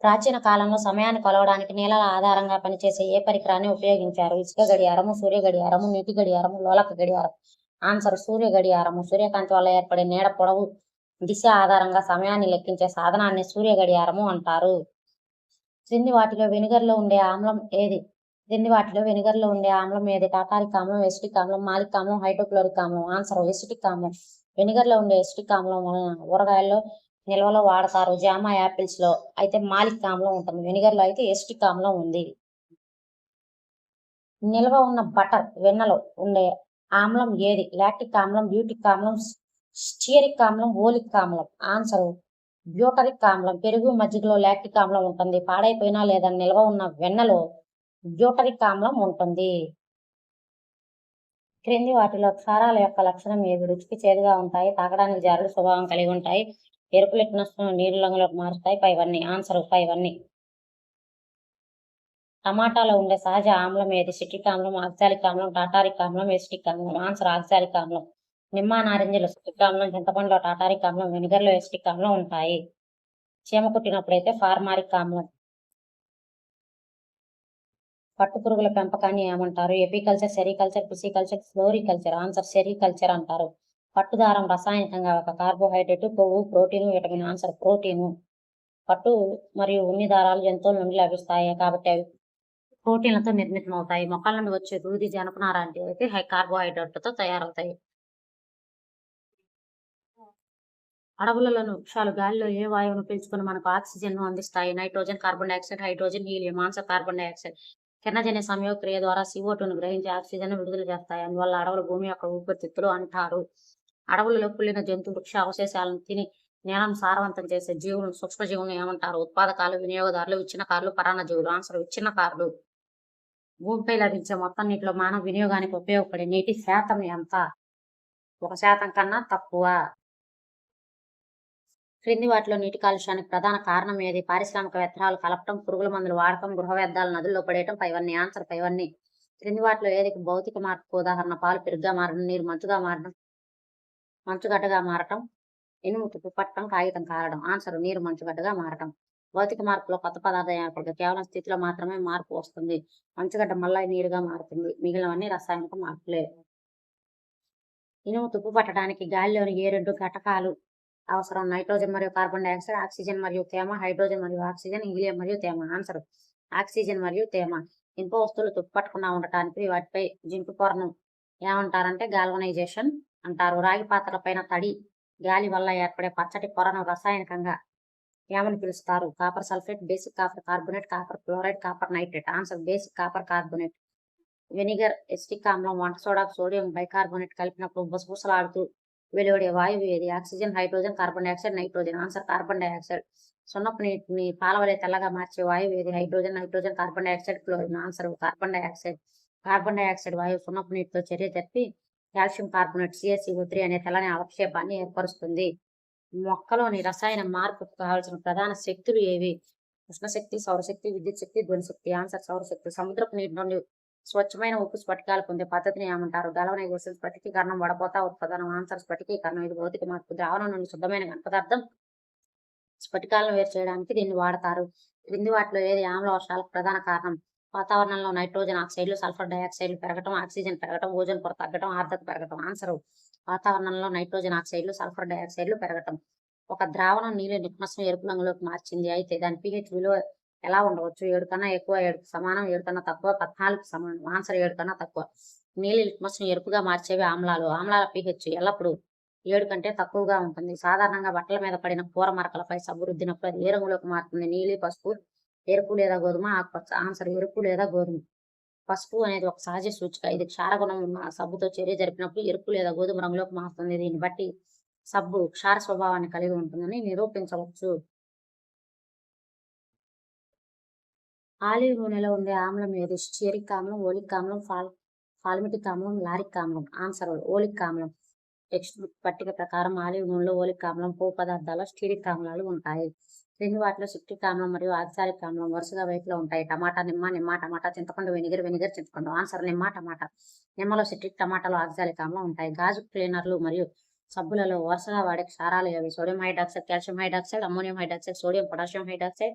ప్రాచీన కాలంలో సమయాన్ని కొలవడానికి నీళ్ళ ఆధారంగా పనిచేసే ఏ పరికరాన్ని ఉపయోగించారు? ఇసుక గడియారము, సూర్య గడియారము, నీటి గడియారము, లోలక గడియారం. ఆన్సర్ సూర్య గడియారము. సూర్యకాంతి వల్ల ఏర్పడే నీడ పొడవు దిశ ఆధారంగా సమయాన్ని లెక్కించే సాధనాన్ని సూర్య గడియారము అంటారు. క్రింది వాటిలో వెనిగర్లో ఉండే ఆమ్లం ఏది? టాటారిక్ ఆమ్లం, ఎసిటిక్ ఆమ్లం, మాలిక్ ఆమ్లం, హైడ్రోక్లోరిక్ ఆమ్లం. ఆన్సర్ ఎసిటిక్ ఆమ్లం. వెనిగర్లో ఉండే ఎసిటిక్ ఆమ్లం వలన ఊరగాయల్లో నిల్వలో వాడతారు, జామ, యాపిల్స్ లో అయితే మాలిక్ ఆమ్లం ఉంటుంది. వెనిగర్లో అయితే ఎసిటిక్ ఆమ్లం ఉంది. నిల్వ ఉన్న బటర్, వెన్నలో ఉండే ఆమ్లం ఏది? లాక్టిక్ ఆమ్లం, బ్యూటిక్ ఆమ్లం, స్టియరిక్ ఆమ్లం, ఓలిక్ ఆమ్లం. ఆన్సర్ బ్యూటరిక్ ఆమ్లం. పెరుగు, మజ్జిగలో లాక్టిక్ ఆమ్లం ఉంటుంది. పాడైపోయినా లేదా నిల్వ ఉన్న వెన్నలో బ్యూటరిక్ ఆమ్లం ఉంటుంది. క్రింది వాటిలో క్షారాల యొక్క లక్షణం ఏది? రుచికి చేదుగా ఉంటాయి, తాగడానికి జారుడు స్వభావం కలిగి ఉంటాయి, ఎరుపు లిట్మస్ నీరు రంగులోకి మారుస్తాయి. పైవన్నీ. ఆన్సర్ పైవన్నీ. టమాటాలో ఉండే సహజ ఆమ్లం ఏది? సిట్రిక్ ఆమ్లం, ఆక్సాలిక్ ఆమ్లం, టాటారిక్ ఆమ్లం, ఎసిటిక్ ఆమ్లం. ఆన్సర్ ఆక్సాలిక్ ఆమ్లం. నిమ్మ, నారింజలో సిట్రిక్ ఆమ్లం, చింతపండులో టాటారిక్ ఆమ్లం, వెనిగర్లో ఎసిటిక్ ఆమ్లం ఉంటాయి. చీమ కుట్టినప్పుడైతే ఫార్మారిక్ ఆమ్లం. పట్టు పురుగుల పెంపకాన్ని ఏమంటారు? Apiculture, sericulture, pisciculture, floriculture. Answer sericulture అంటారు. పట్టుదారం రసాయనికంగా ఒక కార్బోహైడ్రేట్, కొవ్వు, ప్రోటీన్, విటమిన్. Answer protein. పట్టు మరియు ఉన్ని దారాలు జంతువుల నుండి లభిస్తాయి కాబట్టి అవి ప్రోటీన్లతో నిర్మితమవుతాయి. మొక్కల నుండి వచ్చే దూది, జనపనార అంటే అయితే హై కార్బోహైడ్రేట్లతో తయారవుతాయి. అడవులలోని వృక్షాలు గాలిలో ఏ వాయువును పీల్చుకుని మనకు ఆక్సిజన్ ను అందిస్తాయి? Nitrogen, carbon dioxide, hydrogen, helium. Answer carbon dioxide. కిరణజన్య సంయోగక్రియ ద్వారా CO2 గ్రహించి ఆక్సిజన్ విడుదల చేస్తాయి. అందువల్ల అడవులు భూమి యొక్క ఊపిరితిత్తులు అంటారు. అడవులలో కుళ్ళిన జంతు వృక్ష అవశేషాలను తిని నేలను సారవంతం చేసే జీవులను, సూక్ష్మజీవులను ఏమంటారు? ఉత్పాదకాలు, వినియోగదారులు, విచ్ఛిన్నకారులు, పరాన్నజీవులు. ఆన్సర్ విచ్ఛిన్నకారులు. భూమిపై లభించే మొత్తం నీటిలో మానవ వినియోగానికి ఉపయోగపడే నీటి శాతం ఎంత? 1% కన్నా తక్కువ. క్రింది వాటిలో నీటి కాలుష్యానికి ప్రధాన కారణం ఏది? పారిశ్రామిక వ్యర్థాలు కలపటం, పురుగుల మందుల వాడకం, గృహ వ్యర్థాలు నదుల్లో పడేయటం. పైవన్నీ. ఆన్సర్ పైవన్నీ. క్రింది వాటిలో ఏది భౌతిక మార్పుకు ఉదాహరణ? పాలు పెరుగుగా మారడం, నీరు మంచుగా మారడం, మంచుగడ్డగా మారటం, ఇనుము తుప్పు పట్టడం, కాగితం కారడం. ఆన్సర్ నీరు మంచుగడ్డగా మారటం. భౌతిక మార్పులో కొత్త పదార్థం ఏర్పడదు, కేవలం స్థితిలో మాత్రమే మార్పు వస్తుంది. మంచుగడ్డ మళ్ళీ నీరుగా మారుతుంది. మిగిలినవన్నీ రసాయనిక మార్పులే. ఇనుము తుప్పు పట్టడానికి గాలిలోని ఏ రెండు ఘటకాలు అవసరం? నైట్రోజన్ మరియు కార్బన్ డైఆక్సైడ్, ఆక్సిజన్ మరియు తేమ, హైడ్రోజన్ మరియు ఆక్సిజన్, హీలియం మరియు తేమ. ఆన్సర్ ఆక్సిజన్ మరియు తేమ. ఇనుప వస్తువులు తుప్పు పట్టకుండా ఉండటానికి వాటిపై జింకు పొరను ఏమంటారంటే గాల్వనైజేషన్ అంటారు. రాగి పాత్రల పైన తడి గాలి వల్ల ఏర్పడే పచ్చటి పొరను రసాయనికంగా ఏమని పిలుస్తారు? Copper sulphate, basic copper carbonate, copper chloride, copper nitrate. Answer basic copper carbonate. Vinegar, acetic ఆమ్లం, వంట సోడా, సోడియం బైకార్బోనేట్ కలిపినప్పుడు బుసబుసలాడుతూ వెలువడే వాయువు ఏది? Oxygen, hydrogen, carbon dioxide, nitrogen. Answer carbon dioxide. సున్నపు నీటిని పాలవలే తెల్లగా మార్చే వాయువు ఏది? Hydrogen, nitrogen, carbon dioxide, chlorine. Answer carbon dioxide. Carbon dioxide వాయువు సున్నపు నీటితో చర్య జరిపి కాల్షియం కార్బోనేట్ CaCO3 అనే తెల్లని అవక్షేపాన్ని ఏర్పరుస్తుంది. మొక్కలోని రసాయన మార్పుకు కావాల్సిన ప్రధాన శక్తులు ఏవి? ఉష్ణశక్తి, సౌరశక్తి, విద్యుత్ శక్తి, ధ్వనిశక్తి. ఆన్సర్ సౌరశక్తి. సముద్రపు నీటి నుండి స్వచ్ఛమైన ఉప్పు స్ఫటికాలు పొందే పద్ధతిని ఏమంటారు? గలవనైజేషన్, స్ఫటికీకరణం, వడపోత ఉత్పాదనం. ఆన్సర్ స్ఫటికీకరణం. ఇది భౌతిక మార్పు. ద్రావణం నుండి శుద్ధమైన ఘన పదార్థం స్ఫటికాలను వేరు చేయడానికి దీన్ని వాడతారు. క్రింది వాటిలో ఏది ఆమ్ల వర్షాలకు ప్రధాన కారణం? వాతావరణంలో నైట్రోజన్ ఆక్సైడ్లు, సల్ఫర్ డైఆక్సైడ్లు పెరగటం, ఆక్సిజన్ పెరగటం, ఓజోన్ పొర తగ్గటం, ఆర్ద్రత పెరగటం. ఆన్సర్ వాతావరణంలో నైట్రోజన్ ఆక్సైడ్లు, సల్ఫర్ డైఆక్సైడ్లు పెరగటం. ఒక ద్రావణం నీళ్ళ లిట్మస్ ను ఎరుపు రంగులోకి మార్చింది. అయితే దాని pH విలువ ఎలా ఉండవచ్చు? 7 కన్నా ఎక్కువ, 7కి సమానం, 7 కన్నా తక్కువ, 14కి సమానం. ఆన్సర్ 7 కన్నా తక్కువ. నీలి లిట్మస్‌ను ఎరుపుగా మార్చేవి ఆమ్లాలు. ఆమ్లాల పీహెచ్ ఎల్లప్పుడూ 7 కంటే తక్కువగా ఉంటుంది. సాధారణంగా బట్టల మీద పడిన కూర మరకలపై సబ్బు రుద్దినప్పుడు అది ఏ రంగులోకి మారుతుంది? నీలి, పసుపు, ఎరుపు లేదా గోధుమ, ఆకుపచ్చ. ఆన్సర్ ఎరుపు లేదా గోధుమ. పసుపు అనేది ఒక సహజ సూచిక. ఇది క్షారగుణం ఉన్న సబ్బుతో చర్య జరిపినప్పుడు ఎరుపు లేదా గోధుమ రంగులోకి మారుతుంది. దీన్ని బట్టి సబ్బు క్షార స్వభావాన్ని కలిగి ఉంటుందని నిరూపించవచ్చు. ఆలివ్ నూనెలో ఉండే ఆమ్లం ఏది? స్టియరిక్ ఆమ్లం, ఓలిక్ ఆమ్లం, ఫాల్మిటిక్ ఆమ్లం, లారిక్ ఆమ్లం. ఆన్సర్ ఓలిక్ ఆమ్లం. టెక్స్ట్ బుక్ పట్టిక ప్రకారం ఆలివ్ నూనెలో ఓలిక్ ఆమ్లం, కొవ్వు పదార్థాల్లో స్టియరిక్ ఆమ్లాలు ఉంటాయి. క్రింది వాటిలో సిట్రిక్ ఆమ్లం మరియు ఆక్సాలిక్ ఆమ్లం వరుసగా వైపులో ఉంటాయి. టమాటా, నిమ్మ, టమాటా, చింతపండు, వెనిగర్, చింతపండు. ఆన్సర్ నిమ్మ, టమాటా. నిమ్మలో సిట్రిక్, టమాటాలో ఆక్సాలిక్ ఆమ్లం ఉంటాయి. గాజు క్లీనర్లు మరియు సబ్బులలో వరుసగా వాడే క్షారాలు ఏవి? Sodium hydroxide, calcium hydroxide, ammonium hydroxide, sodium potassium hydroxide,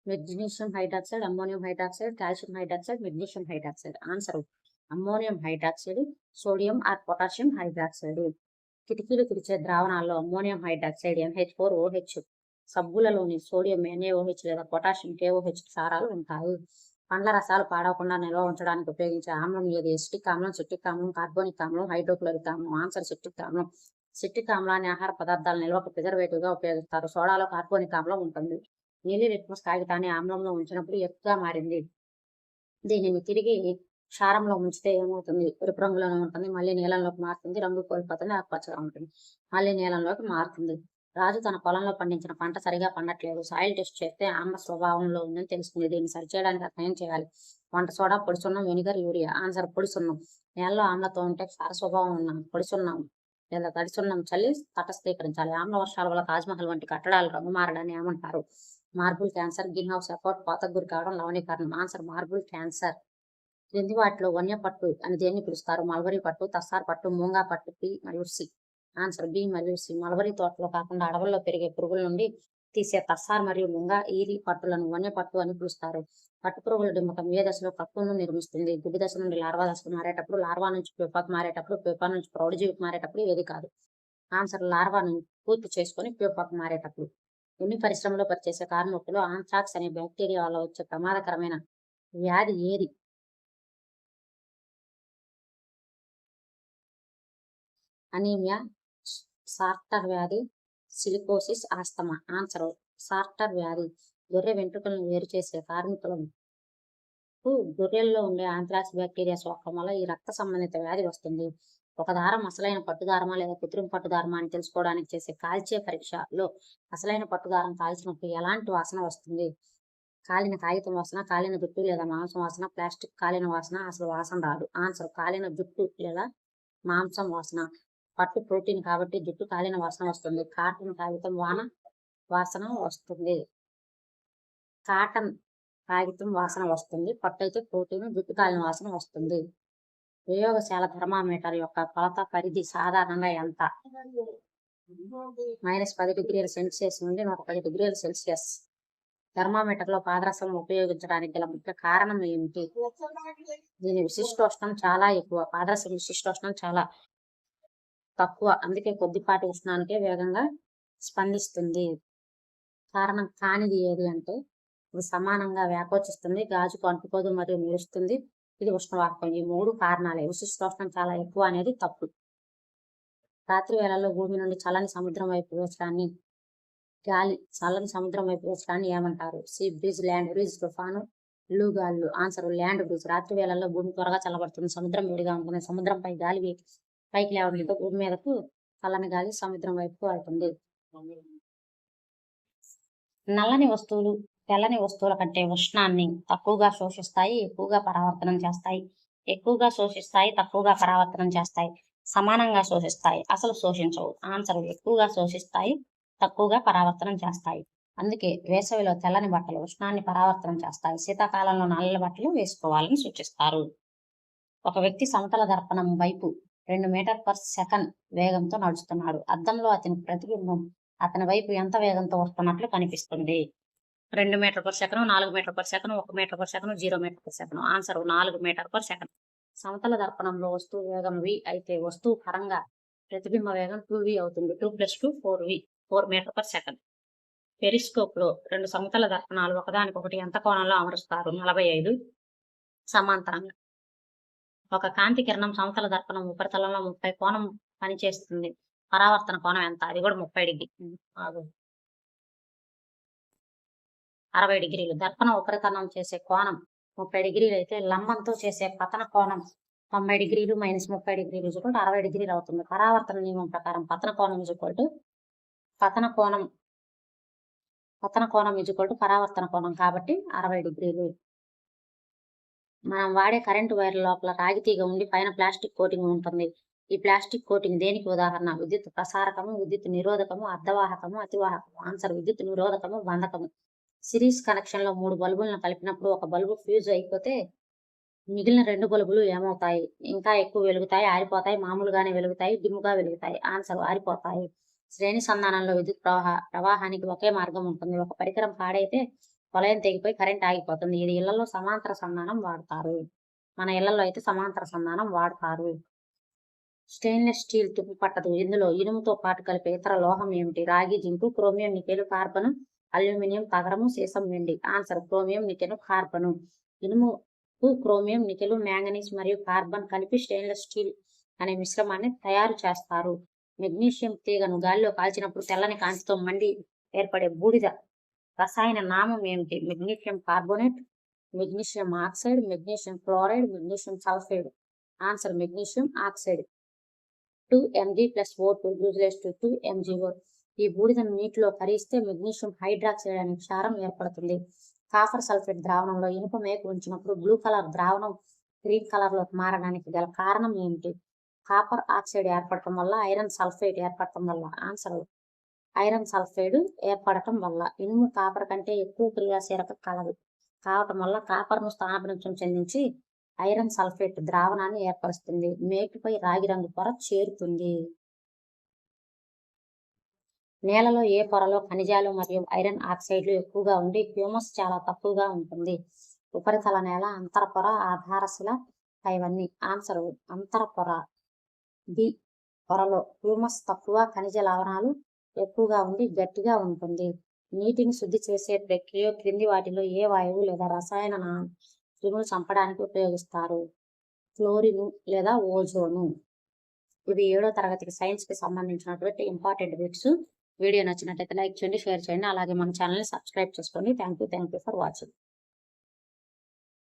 magnesium hydroxide, ammonium hydroxide, calcium hydroxide, magnesium hydroxide. Answer ammonium hydroxide, sodium or potassium hydroxide. కిటికీలు తుడిచే ద్రావణాల్లో అమ్మోనియం హైడ్రాక్సైడ్ NH4OH, సబ్బులలోని సోడియం NaOH లేదా పొటాషియం KOH క్షారాలు ఉంటాయి. పండ్ల రసాలు పాడవకుండా నిల్వ ఉంచడానికి ఉపయోగించే ఆమ్లం ఏది? ఎసిటిక్ ఆమ్లం, సిట్రిక్ ఆమ్లం, కార్బోనిక్ ఆమ్లం, హైడ్రోక్లోరిక్ ఆమ్లం. ఆన్సర్ సిట్రిక్ ఆమ్లం. సిట్రిక్ ఆమ్లాన్ని ఆహార పదార్థాల నిల్వకు ప్రిజర్వేటివ్ గా ఉపయోగిస్తారు. సోడాలో కార్బోనిక్ ఆమ్లం ఉంటుంది. నీలి లిట్మస్ కాగితాన్ని ఆమ్లంలో ఉంచినప్పుడు ఎత్తుగా మారింది. దీనిని తిరిగి క్షారంలో ఉంచితే ఏమవుతుంది? ఎరుపు రంగులోనే ఉంటుంది. మళ్ళీ నీలంలోకి మారుతుంది. రంగు కోల్పోతుంది. ఆకుపచ్చగా ఉంటుంది. మళ్ళీ నీలంలోకి మారుతుంది. రాజు తన పొలంలో పండించిన పంట సరిగా పండట్లేదు. సాయిల్ టెస్ట్ చేస్తే ఆమ్ల స్వభావంలో ఉందని తెలుస్తుంది. దీన్ని సరిచేయడానికి అతను ఏం చేయాలి? వంట సోడా, పొడి సున్నం, వెనిగర్, యూరియా. ఆన్సర్ పొడి సున్నం. నేలలో ఆమ్లతో ఉంటే క్షార స్వభావం ఉన్న పొడి సున్నం లేదా తడి సున్నం చల్లి తటస్థీకరించాలి. ఆమ్ల వర్షాల వల్ల తాజ్మహల్ వంటి కట్టడాలు రంగు మారడాన్ని ఏమంటారు? Marble cancer, greenhouse effect, పాతకు గురి కావడం, లవణీకరణం. Answer marble cancer. క్రింది వాటిలో వన్య పట్టు అని దేన్ని పిలుస్తారు? మల్బరీ పట్టు, తస్సార్ పట్టు, మూంగా పట్టు. బి మరియు సి. ఆన్సర్ బి మరియు సి. మల్బరీ తోటలో కాకుండా అడవుల్లో పెరిగే పురుగుల నుండి తీసే తస్సార్ మరియు ముంగా ఈరి పట్టులను వన్య పట్టు అని పిలుస్తారు. పట్టు పురుగుల డింబకం ఏ దశలో కక్కును నిర్మిస్తుంది? గుడ్డి దశ నుండి లార్వా దశకు మారేటప్పుడు, లార్వా నుంచి ప్యూపాకు మారేటప్పుడు, ప్యూపా నుంచి ప్రౌఢజీవికి మారేటప్పుడు. ఏది కాదు? ఆన్సర్ లార్వాను పూర్తి చేసుకొని ప్యూపాకు మారేటప్పుడు. ఉన్ని పరిశ్రమలో పనిచేసే కార్మికులు ఆంథ్రాక్స్ అనే బ్యాక్టీరియా వల్ల వచ్చే ప్రమాదకరమైన వ్యాధి ఏది? అనీమియా, సార్టర్ వ్యాధి, సిలికోసిస్, ఆస్తమా. ఆన్సర్ సార్టర్ వ్యాధి. గొర్రె వెంట్రుకలను వేరు చేసే కార్మికులకు గొర్రెల్లో ఉండే ఆంథ్రాక్స్ బ్యాక్టీరియా సోకడం వల్ల ఈ రక్త సంబంధిత వ్యాధి వస్తుంది. ఒక దారం అసలైన పట్టుదారమా లేదా కృత్రిమ పట్టుదారమా అని తెలుసుకోవడానికి చేసే కాల్చే పరీక్షలో అసలైన పట్టుదారం కాల్చినప్పుడు ఎలాంటి వాసన వస్తుంది? కాలిన కాగితం వాసన, కాలిన జుట్టు లేదా మాంసం వాసన, ప్లాస్టిక్ కాలిన వాసన, అసలు వాసన రాదు. ఆన్సర్ కాలిన జుట్టు లేదా మాంసం వాసన. పట్టు ప్రోటీన్ కాబట్టి జుట్టు కాలిన వాసన వస్తుంది. కాటన్ కాగితం వాసన వస్తుంది. కాటన్ కాగితం వాసన వస్తుంది. పట్టు అయితే ప్రోటీన్, జుట్టు కాలిన వాసన వస్తుంది. ప్రయోగశాల థర్మామీటర్ యొక్క కొలత పరిధి సాధారణంగా ఎంత? -10°C నుండి 110°C. థర్మామీటర్ లో పాదరసం ఉపయోగించడానికి గల ముఖ్య కారణం ఏమిటి? దీని విశిష్టోష్ణం చాలా ఎక్కువ. పాదరసం విశిష్టోష్ణం చాలా తక్కువ. అందుకే కొద్దిపాటి ఉష్ణానికే వేగంగా స్పందిస్తుంది. కారణం కానిది ఏది అంటే ఇది సమానంగా వ్యాకోచిస్తుంది, గాజుకు అంటుకోదు మరియు మెరుస్తుంది. ఇది ఉష్ణవాహకం. ఈ 3 కారణాలే. విశిష్టోష్ణం చాలా ఎక్కువ అనేది తప్పు. రాత్రి వేళల్లో భూమి నుండి చల్లని సముద్రం వైపు వేచడాన్ని గాలి చల్లని సముద్రం వైపు వేచడాన్ని ఏమంటారు? సీ బ్రీజ్, ల్యాండ్ బ్రీజ్, తుఫాను, గాలులు. Answer land breeze. రాత్రి వేళల్లో భూమి త్వరగా చల్లబడుతుంది. సముద్రం వేడిగా ఉంటుంది. సముద్రంపై గాలి పైకి లేవడంతో భూమి మీదకు చల్లని గాలి సముద్రం వైపుకు వెళ్తుంది. నల్లని వస్తువులు తెల్లని వస్తువుల కంటే ఉష్ణాన్ని తక్కువగా శోషిస్తాయి, ఎక్కువగా పరావర్తనం చేస్తాయి. ఎక్కువగా శోషిస్తాయి, తక్కువగా పరావర్తనం చేస్తాయి. సమానంగా శోషిస్తాయి, అసలు శోషించవు. ఆన్సర్ ఎక్కువగా శోషిస్తాయి, తక్కువగా పరావర్తనం చేస్తాయి. అందుకే వేసవిలో తెల్లని బట్టలు ఉష్ణాన్ని పరావర్తనం చేస్తాయి. శీతాకాలంలో నల్లని బట్టలు వేసుకోవాలని సూచిస్తారు. ఒక వ్యక్తి సమతల దర్పణం వైపు 2 మీటర్/సెకన్ వేగంతో నడుస్తున్నాడు. అద్దంలో అతని ప్రతిబింబం అతని వైపు ఎంత వేగంతో వస్తున్నట్లు కనిపిస్తుంది? 2 మీటర్/సెకను, 4 మీటర్/సెకను, 1 మీటర్/సెకను, 0 మీటర్/సెకను. ఆన్సర్ 4 మీటర్/సెకను. సమతల దర్పణంలో వస్తువు వేగం v అయితే వస్తువు పరంగా ప్రతిబింబ వేగం 2v అవుతుంది. 2 + 2 4v, 4 మీటర్/సెకను. పెరిస్కోప్లో 2 సమతల దర్పణాలు ఒకదానికొకటి ఎంత కోణంలో అమరుస్తారు? 45 సమాంతరంగా. ఒక కాంతి కిరణం సమతల దర్పణం ఉపరితలంలో 30 కోణం పనిచేస్తుంది. పరావర్తన కోణం ఎంత? అది కూడా 30 డిగ్రీ. 60 డిగ్రీలు. దర్పణ ఉపరితలం చేసే కోణం 30 డిగ్రీలు అయితే లంబంతో చేసే పతన కోణం 90 డిగ్రీలు - 30 డిగ్రీలు 60 డిగ్రీలు అవుతుంది. పరావర్తన నియమం ప్రకారం పతన కోణం పరావర్తన కోణం కాబట్టి 60 డిగ్రీలు. మనం వాడే కరెంటు వైర్ల లోపల రాగి తీగ ఉండి పైన ప్లాస్టిక్ కోటింగ్ ఉంటుంది. ఈ ప్లాస్టిక్ కోటింగ్ దేనికి ఉదాహరణ? విద్యుత్ ప్రసారకము, విద్యుత్ నిరోధకము, అర్ధవాహకము, అతివాహకము. ఆన్సర్ విద్యుత్ నిరోధకము, బంధకము. సిరీస్ కనెక్షన్ లో 3 బల్బులను కలిపినప్పుడు ఒక బల్బు ఫ్యూజ్ అయిపోతే మిగిలిన 2 బల్బులు ఏమవుతాయి? ఇంకా ఎక్కువ వెలుగుతాయి, ఆరిపోతాయి, మామూలుగానే వెలుగుతాయి, డిమ్ముగా వెలుగుతాయి. ఆన్సర్ ఆరిపోతాయి. శ్రేణి సంధానంలో విద్యుత్ ప్రవాహానికి ఒకే మార్గం ఉంటుంది. ఒక పరికరం పాడైతే వలయం తెగిపోయి కరెంట్ ఆగిపోతుంది. ఇది ఇళ్లలో సమాంతర సంధానం వాడతారు. మన ఇళ్లలో అయితే సమాంతర సంధానం వాడతారు. స్టెయిన్లెస్ స్టీల్ తుప్పు పట్టదు. ఇందులో ఇనుముతో పాటు కలిపే ఇతర లోహం ఏమిటి? రాగి, zinc, chromium, nickel, carbon, aluminium, తగరము, సీసం, వెండి. ఆన్సర్ క్రోమియం, నికెల్, కార్బన్. ఇనుముకు క్రోమియం, నికెల్, మ్యాంగనీస్ మరియు కార్బన్ కలిపి స్టెయిన్లెస్ స్టీల్ అనే మిశ్రమాన్ని తయారు చేస్తారు. మెగ్నీషియం తీగను గాలిలో కాల్చినప్పుడు తెల్లని కాంతితో మండి ఏర్పడే బూడిద రసాయన నామం ఏమిటి? Magnesium carbonate, magnesium oxide, magnesium chloride, magnesium sulphide. Answer magnesium oxide. 2Mg+O2 2 ఈ బూడిదను నీటిలో కరిగిస్తే మెగ్నీషియం హైడ్రాక్సైడ్ అనే క్షారం ఏర్పడుతుంది. కాపర్ సల్ఫేట్ ద్రావణంలో ఇనుప మేకు ఉంచినప్పుడు బ్లూ కలర్ ద్రావణం గ్రీన్ కలర్ లోకి మారడానికి గల కారణం ఏమిటి? కాపర్ ఆక్సైడ్ ఏర్పడటం వల్ల, ఐరన్ సల్ఫేట్ ఏర్పడటం వల్ల. ఆన్సర్ ఐరన్ సల్ఫైడ్ ఏర్పడటం వల్ల. ఇనుము కాపర్ కంటే ఎక్కువ క్రియాశీలక కలదు కావటం వల్ల కాపర్ను స్థానభ్రంశం చెందించి ఐరన్ సల్ఫేట్ ద్రావణాన్ని ఏర్పరుస్తుంది. మేకుపై రాగి రంగు పొర చేరుతుంది. నేలలో ఏ పొరలో ఖనిజాలు మరియు ఐరన్ ఆక్సైడ్లు ఎక్కువగా ఉండి హ్యూమస్ చాలా తక్కువగా ఉంటుంది? ఉపరితల నేల, అంతర పొర, ఆధారశిల, ఇవన్నీ. ఆన్సర్ అంతర పొర. బి పొరలో హ్యూమస్ తక్కువ, ఖనిజ లవణాలు ఎక్కువగా ఉండి గట్టిగా ఉంటుంది. నీటిని శుద్ధి చేసే ప్రక్రియ క్రింది వాటిలో ఏ వాయువు లేదా రసాయన క్రిములు చంపడానికి ఉపయోగిస్తారు? క్లోరిన్ లేదా ఓజోను. ఇవి 7వ తరగతికి సైన్స్ కి సంబంధించినటువంటి ఇంపార్టెంట్ బిట్స్. వీడియో నచ్చినట్లయితే లైక్ చేయండి, షేర్ చేయండి, అలాగే మన ఛానల్ని సబ్స్క్రైబ్ చేసుకోండి. Thank you for watching.